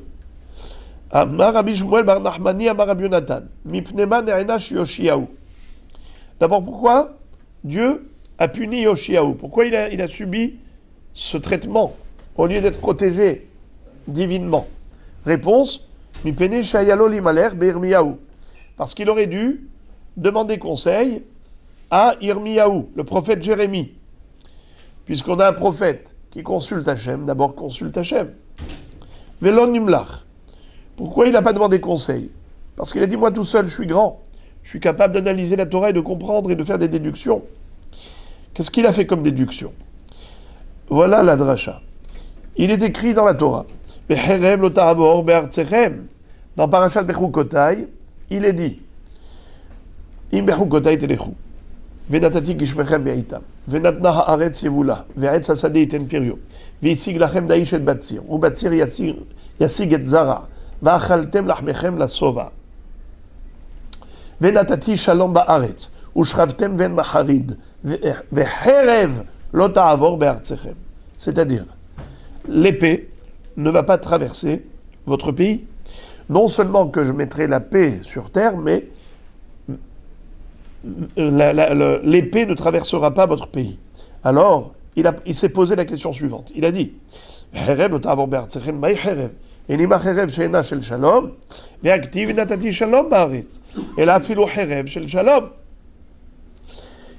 D'abord, pourquoi Dieu a puni Yoshiaou? Pourquoi il a subi ce traitement au lieu d'être protégé divinement? Réponse, parce qu'il aurait dû demander conseil à Irmiyahu, le prophète Jérémie. Puisqu'on a un prophète qui consulte Hachem, d'abord consulte Hachem. Velon Nimlach. Pourquoi il n'a pas demandé conseil? Parce qu'il a dit, moi tout seul, je suis grand. Je suis capable d'analyser la Torah et de comprendre et de faire des déductions. Qu'est-ce qu'il a fait comme déduction? Voilà la dracha. Il est écrit dans la Torah. Dans Parashat Bechukotai, il est dit Im Bechukotai telechu, Venatati gishmechem be'itam, Venatna haaretz yevula, Ve'etz hasadeh iten piryo, Ve'isig lachem da'ish et batzir, Ubatzir yasig et zara, Va'achaltem lachmechem lasova, Venatati shalom ba'aretz, Ushravtem ven macharid, Ve'cherev lo ta'avor be'artzechem. C'est-à-dire, l'épée ne va pas traverser votre pays. Non seulement que je mettrai la paix sur terre, mais l'épée ne traversera pas votre pays. Alors, il s'est posé la question suivante. Il a dit,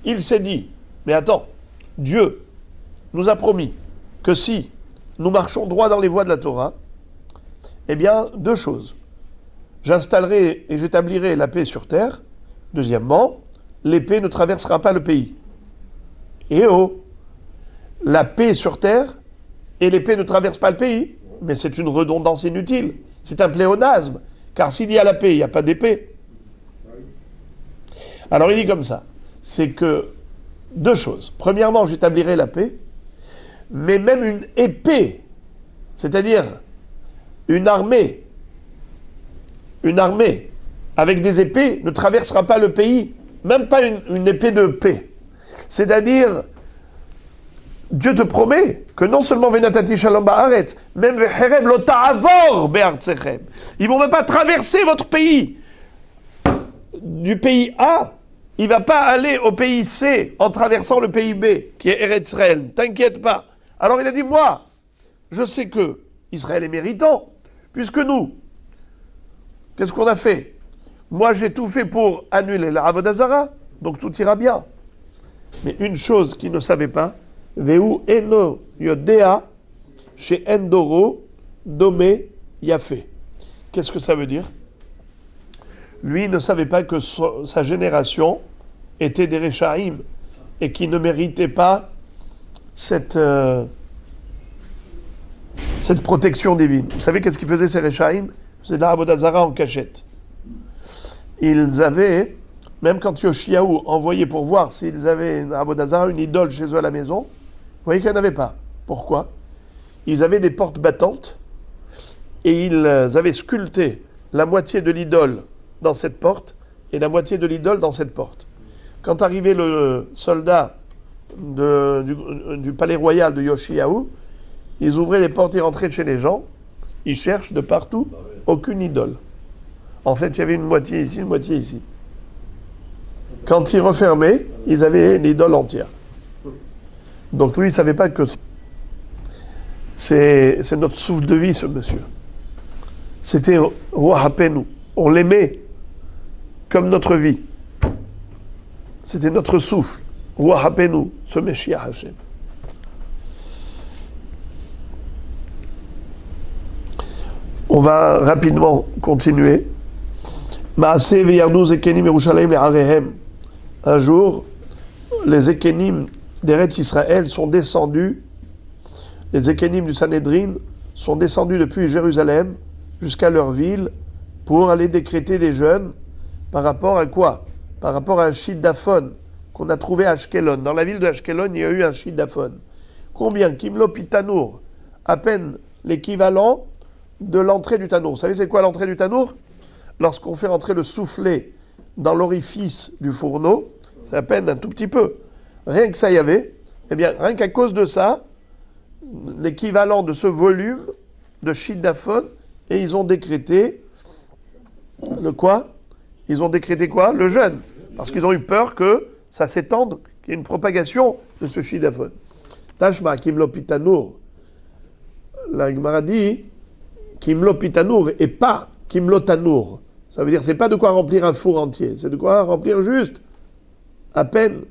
il s'est dit, mais attends, Dieu nous a promis que si nous marchons droit dans les voies de la Torah, eh bien, deux choses. J'installerai et j'établirai la paix sur terre. Deuxièmement, l'épée ne traversera pas le pays. Et la paix sur terre et l'épée ne traversent pas le pays. Mais c'est une redondance inutile. C'est un pléonasme. Car s'il y a la paix, il n'y a pas d'épée. Alors il dit comme ça. C'est que deux choses. Premièrement, j'établirai la paix. Mais même une épée, c'est-à-dire une armée avec des épées ne traversera pas le pays, même pas une épée de paix. C'est-à-dire, Dieu te promet que non seulement Venatati Shalom Ba'aretz, même Vecherem lo ta'avor be'artzechem. Ils vont même pas traverser votre pays. Du pays A, il va pas aller au pays C en traversant le pays B, qui est Eretz Israël. T'inquiète pas. Alors il a dit, moi, je sais que Israël est méritant, puisque nous, qu'est-ce qu'on a fait? Moi, j'ai tout fait pour annuler la Avodah Zara, donc tout ira bien. Mais une chose qu'il ne savait pas, Veu eno yodea chez Endoro domé yafé. Qu'est-ce que ça veut dire? Lui ne savait pas que sa génération était des Réchaïm et qui ne méritait pas cette protection divine. Vous savez qu'est-ce qu'ils faisaient ces Réchaïm? Ils faisaient de la Avodah Zara en cachette. Ils avaient, même quand Yoshiaou envoyait pour voir s'ils avaient une Avodah Zara, une idole chez eux à la maison, vous voyez qu'il n'y en avait pas. Pourquoi? Ils avaient des portes battantes et ils avaient sculpté la moitié de l'idole dans cette porte et la moitié de l'idole dans cette porte. Quand arrivait le soldat du palais royal de Yoshiaou, ils ouvraient les portes et rentraient chez les gens. Ils cherchent de partout, aucune idole. En fait, il y avait une moitié ici, une moitié ici. Quand ils refermaient, ils avaient l'idole entière. Donc lui, il ne savait pas que c'est notre souffle de vie, ce monsieur. C'était Roi Hapenu. On l'aimait comme notre vie. C'était notre souffle. Roi Hapenu, ce Meshiach Hashem. On va rapidement continuer. Maaseh veyardu zekenim Yerushalayim ve'arehem. Un jour, les Ekenim d'Eretz Israël sont descendus, les Ekenim du Sanhédrin sont descendus depuis Jérusalem jusqu'à leur ville pour aller décréter des jeûnes par rapport à quoi? Par rapport à un shidaphon qu'on a trouvé à Ashkelon. Dans la ville de Ashkelon, il y a eu un shidaphon. Combien? Kimlo pitanour, à peine l'équivalent de l'entrée du tanour. Vous savez c'est quoi l'entrée du tanour? Lorsqu'on fait rentrer le soufflet dans l'orifice du fourneau, c'est à peine un tout petit peu. Rien que ça y avait, eh bien, rien qu'à cause de ça, l'équivalent de ce volume de shidaphon, et ils ont décrété le quoi? Ils ont décrété quoi? Le jeûne. Parce qu'ils ont eu peur que ça s'étende, qu'il y ait une propagation de ce shidaphon. Tashma, Kimlo Pitanour. La Gemara dit Kimlo Pitanour et pas Kimlo Tanour. Ça veut dire c'est pas de quoi remplir un four entier, c'est de quoi remplir juste à peine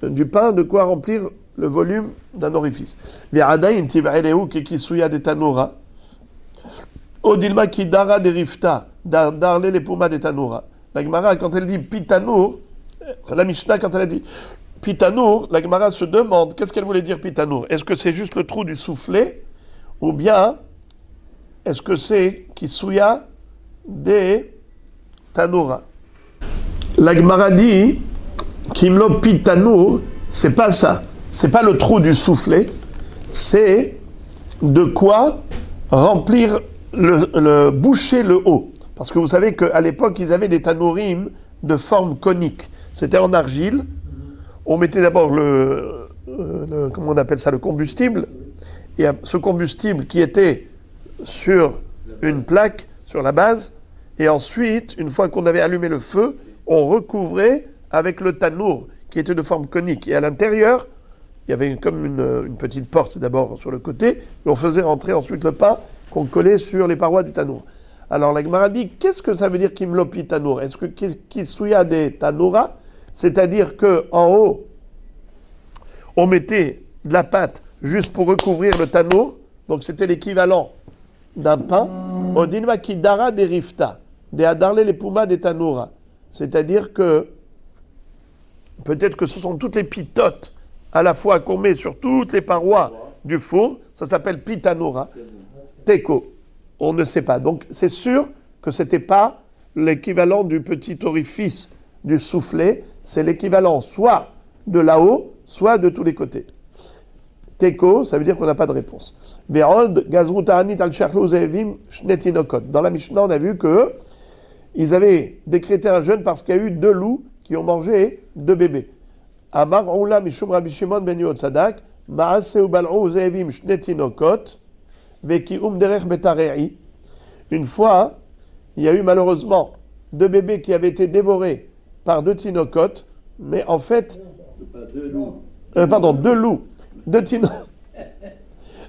du pain, de quoi remplir le volume d'un orifice. Ve'adayin tivreleu kikisuya de tanura. Odilma kidara de rifta, darle les puma de tanura. La Gemara, quand elle dit pitanour, la Mishnah, quand elle a dit pitanour, la Gemara se demande qu'est-ce qu'elle voulait dire pitanour. Est-ce que c'est juste le trou du soufflet ou bien est-ce que c'est kisuya de tanura? La Gemara dit Kimlo pitanour, c'est pas ça. C'est pas le trou du soufflet, c'est de quoi remplir boucher le haut. Parce que vous savez qu'à l'époque, ils avaient des tanourim de forme conique. C'était en argile. On mettait d'abord comment on appelle ça, le combustible. Et ce combustible qui était sur une plaque, sur la base. Et ensuite, une fois qu'on avait allumé le feu, on recouvrait avec le tanour qui était de forme conique. Et à l'intérieur, il y avait comme une petite porte d'abord sur le côté, et on faisait rentrer ensuite le pain qu'on collait sur les parois du tanour. Alors la Gemara dit, qu'est-ce que ça veut dire kimlopi tanour? Est-ce que kisuya de tanoura, c'est-à-dire qu'en haut, on mettait de la pâte juste pour recouvrir le tanour, donc c'était l'équivalent d'un pain, odinva kidara de rifta, de adarle les puma de tanoura, c'est-à-dire que peut-être que ce sont toutes les pitotes à la fois qu'on met sur toutes les parois du four, ça s'appelle pitanoura, teko, on ne sait pas. Donc c'est sûr que ce n'était pas l'équivalent du petit orifice du soufflet, c'est l'équivalent soit de là-haut, soit de tous les côtés. Teko, ça veut dire qu'on n'a pas de réponse. Be'od, Gazrut Ta'anit al-Shachlu Ze'evim Shnetinokot. Dans la Mishnah, on a vu que ils avaient décrété un jeûne parce qu'il y a eu 2 loups qui ont mangé 2 bébés. Amar Oula Mishum Rabbi Shimon ben Yod Sadak, Ma'aseu Bal'u Ze'evim Shnetinokot, Veki Derech Betarei. Une fois, il y a eu malheureusement 2 bébés qui avaient été dévorés par 2 tinocotes, mais en fait... 2 loups. 2 loups.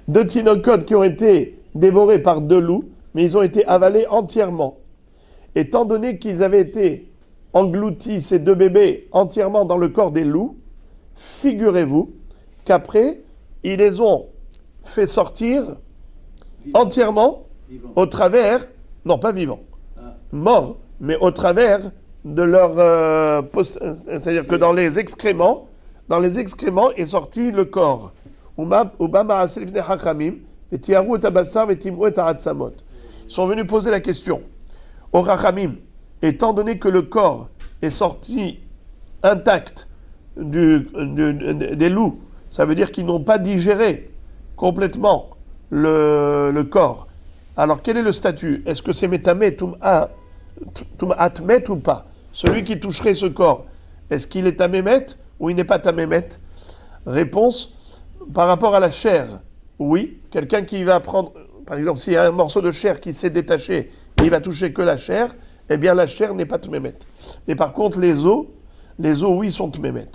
2 tinocotes qui ont été dévorés par 2 loups, mais ils ont été avalés entièrement. Étant donné qu'ils avaient été engloutis, ces 2 bébés, entièrement dans le corps des loups, figurez-vous qu'après, ils les ont fait sortir entièrement au travers, non pas vivants, morts, mais au travers de leur... c'est-à-dire que dans les excréments est sorti le corps. Ils sont venus poser la question au Rachamim, étant donné que le corps est sorti intact des loups, ça veut dire qu'ils n'ont pas digéré complètement le corps. Alors quel est le statut? Est-ce que c'est métamé, tum'atmet ou pas? Celui qui toucherait ce corps, est-ce qu'il est tamémet ou il n'est pas tamémet? Réponse, par rapport à la chair, oui. Quelqu'un qui va prendre, par exemple, s'il y a un morceau de chair qui s'est détaché, il va toucher que la chair, eh bien la chair n'est pas tamémet. Mais par contre, les os, oui, sont tamémet.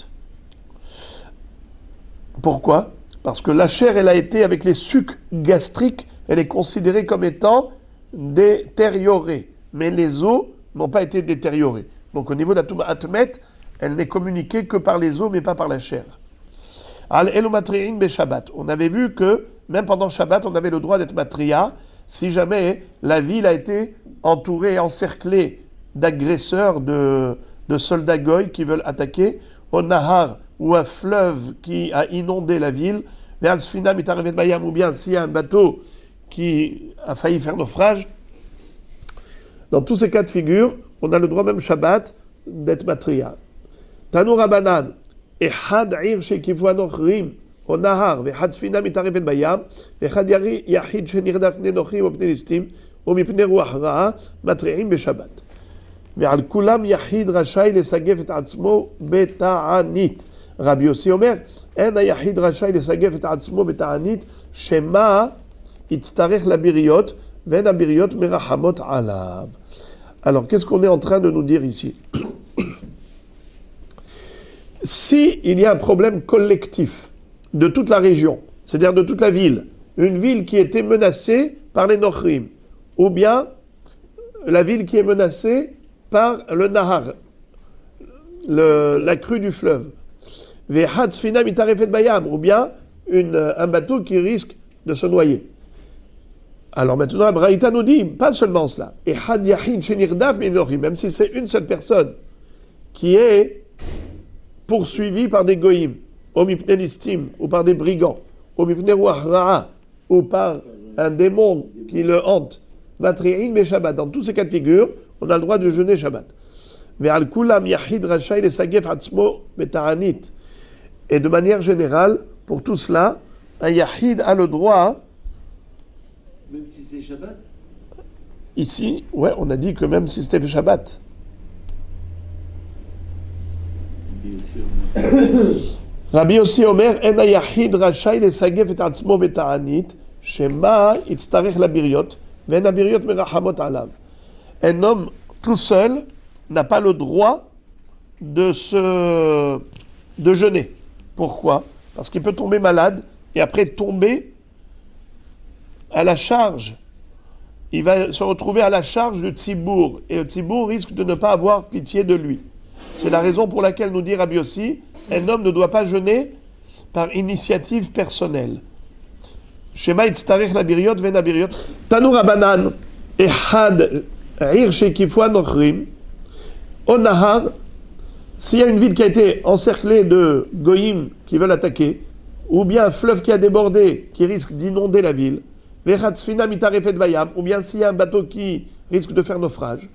Pourquoi? Parce que la chair, elle a été, avec les sucs gastriques, elle est considérée comme étant détériorée. Mais les os n'ont pas été détériorés. Donc au niveau de la Touma Atmet, elle n'est communiquée que par les os, mais pas par la chair. Al-Elomatri'in be Shabbat. On avait vu que, même pendant Shabbat, on avait le droit d'être matria, si jamais la ville a été entourée, encerclée d'agresseurs, de soldats goy qui veulent attaquer, au Nahar, ou un fleuve qui a inondé la ville, vers Sfina Mitarevet Bayam, ou bien s'il y a un bateau qui a failli faire naufrage. Dans tous ces cas de figure, on a le droit même Shabbat d'être matria. Tanu Rabanan, Ehad Ir Shekivu Anochrim, au Nahar, Vehad Sfina Mitarevet Bayam, Vehad Yahid Shenirdaf Nenochrim, Opnelistim, Omipne Ruach Ra'a, Matri'im Beshabbat. ועל כולם יחיד רשאי לסגף את עצמו בתענית. רבי יוסי אומר, אין היחיד רשאי לסגף את עצמו בתענית, שמה יצטרך לבריות, ואין הבריות מרחמות עליו. Alors, qu'est-ce qu'on est en train de nous dire ici? Si il y a un problème collectif de toute la région, c'est-à-dire de toute la ville, une ville qui était menacée par les Nochrim, ou bien la ville qui est menacée par le Nahar, la crue du fleuve, ou bien un bateau qui risque de se noyer. Alors maintenant, Braïta nous dit, pas seulement cela, même si c'est une seule personne qui est poursuivie par des goïms, ou par des brigands, ou par un démon qui le hante, dans tous ces cas de figure, on a le droit de jeûner Shabbat. Et de manière générale, pour tout cela, un Yahid a le droit. Même si c'est Shabbat? Ici, ouais, on a dit que même si c'était Shabbat. Rabbi Yossi Omer, en Yahid rachai lesagef et atzmo beta'anit, shema itztarech labiriot, ven abiriot merachamot alav. Un homme tout seul n'a pas le droit de jeûner. Pourquoi? Parce qu'il peut tomber malade et après tomber à la charge. Il va se retrouver à la charge du tzibour. Et le tzibour risque de ne pas avoir pitié de lui. C'est la raison pour laquelle nous dit Rabbi Yossi, un homme ne doit pas jeûner par initiative personnelle. Shema itztarech labiriot ven abiriot. Tanu Rabanan, ehad Ir Shekifu Anochrim, au Nahar, s'il y a une ville qui a été encerclée de goïm qui veulent attaquer, ou bien un fleuve qui a débordé, qui risque d'inonder la ville, Vechad Sfina Mitarefet Bayam, ou bien s'il y a un bateau qui risque de faire naufrage,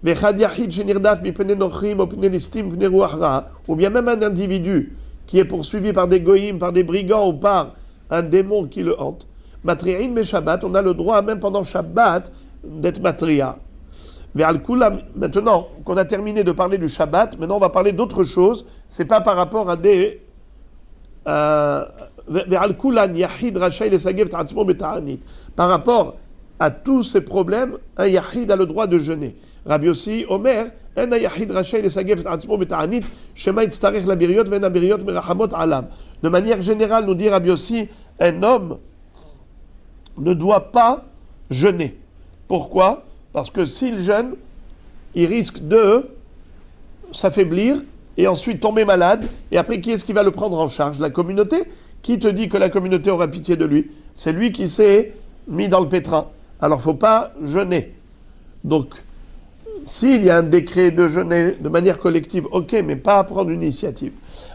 Vechad Yahid Shenirdaf Mipene Nochrim, Opne Listim, Pne Ruach Ra'a, ou bien même un individu qui est poursuivi par des goïm, par des brigands ou par un démon qui le hante. Matri'in me Shabbat, on a le droit, même pendant Shabbat, d'être matria. Maintenant qu'on a terminé de parler du Shabbat, maintenant on va parler d'autre chose. C'est pas par rapport à des par rapport à tous ces problèmes, un yahid a le droit de jeûner. Rabbi Yossi Omer, un yahid rachai lesagev et atzmo beta'anit, shema yitztarech la biriot ve'en biriot merachamot alam. De manière générale, nous dit Rabbi Yossi, un homme ne doit pas jeûner. Pourquoi? Parce que s'il jeûne, il risque de s'affaiblir et ensuite tomber malade. Et après, qui est-ce qui va le prendre en charge? La communauté? Qui te dit que la communauté aura pitié de lui? C'est lui qui s'est mis dans le pétrin. Alors, il ne faut pas jeûner. Donc, s'il y a un décret de jeûner de manière collective, ok, mais pas à prendre une initiative.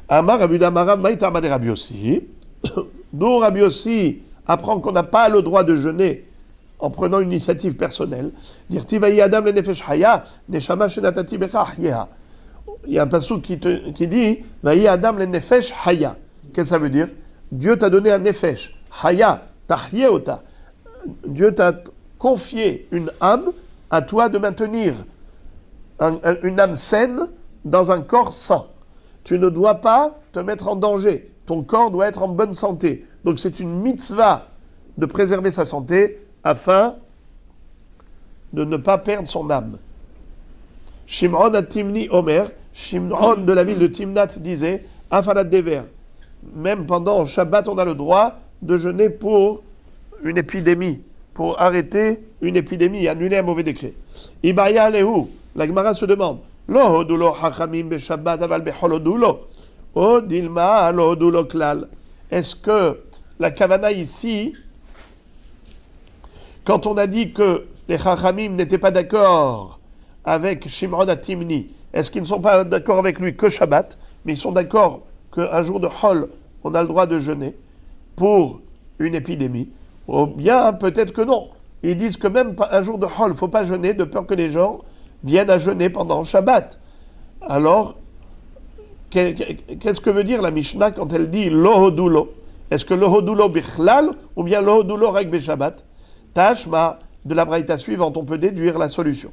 Amar Rabbi Damara Maïta Amade Rabbi Yossi. D'où Rabbi Yossi apprend qu'on n'a pas le droit de jeûner en prenant une initiative personnelle. Dire Tivayi Adam le Nefesh Haya, Neshama Shenatati Becha Ahyeha. Il y a un passage qui dit Vayi Adam le Nefesh Haya. Qu'est-ce que ça veut dire? Dieu t'a donné un Nefesh. Haya, Tahyeota. Dieu t'a confié une âme à toi de maintenir une âme saine dans un corps sain. Tu ne dois pas te mettre en danger. Ton corps doit être en bonne santé. Donc c'est une mitzvah de préserver sa santé afin de ne pas perdre son âme. Shimron at-Timni Omer, Shimron de la ville de Timnat disait, Afalat Dever, même pendant Shabbat on a le droit de jeûner pour une épidémie, pour arrêter une épidémie et annuler un mauvais décret. Ibaya Lehu, la Gemara se demande, Lo hodulo hachamim be Shabbat aval bechol hodulo, o dilma lo hodulo klal. Est-ce que la kavana ici, quand on a dit que les hachamim n'étaient pas d'accord avec Shimron at-Timni, est-ce qu'ils ne sont pas d'accord avec lui que Shabbat, mais ils sont d'accord qu'un jour de Hol, on a le droit de jeûner pour une épidémie? Ou bien, peut-être que non. Ils disent que même un jour de Hol, il ne faut pas jeûner de peur que les gens viennent à jeûner pendant Shabbat. Alors, qu'est-ce que veut dire la Mishnah quand elle dit Lohodulo? Est-ce que Lohodulo bichlal ou bien Lohodulo rek be-Shabbat? Tashma, de la braïta suivante, on peut déduire la solution.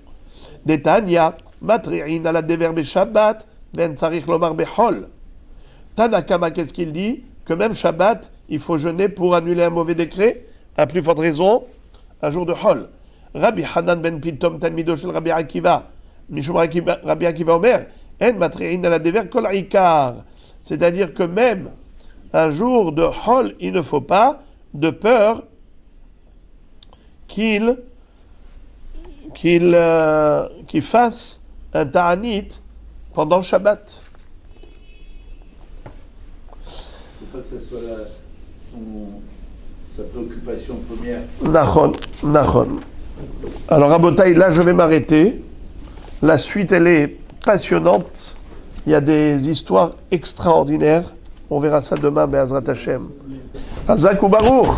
Detania, matri'in ala dever be-Shabbat, ben tsarich lomar be-Hol. Tanakama, qu'est-ce qu'il dit? Que même Shabbat, il faut jeûner pour annuler un mauvais décret, à plus forte raison, un jour de Hol. Rabbi Hanan ben Pitom talmido shel Rabbi Akiva, mishum Rabbi Akiva Omer, en matri'in ala dever kol ikar. C'est-à-dire que même un jour de Hol, il ne faut pas, de peur qu'il fasse un ta'anit pendant Shabbat. Il ne faut pas que ça soit sa préoccupation première. Nachon. Alors, Rabotaï, là, je vais m'arrêter. La suite, elle est passionnante. Il y a des histoires extraordinaires. On verra ça demain, Be'ezrat Hashem. Chazak ou Baruch.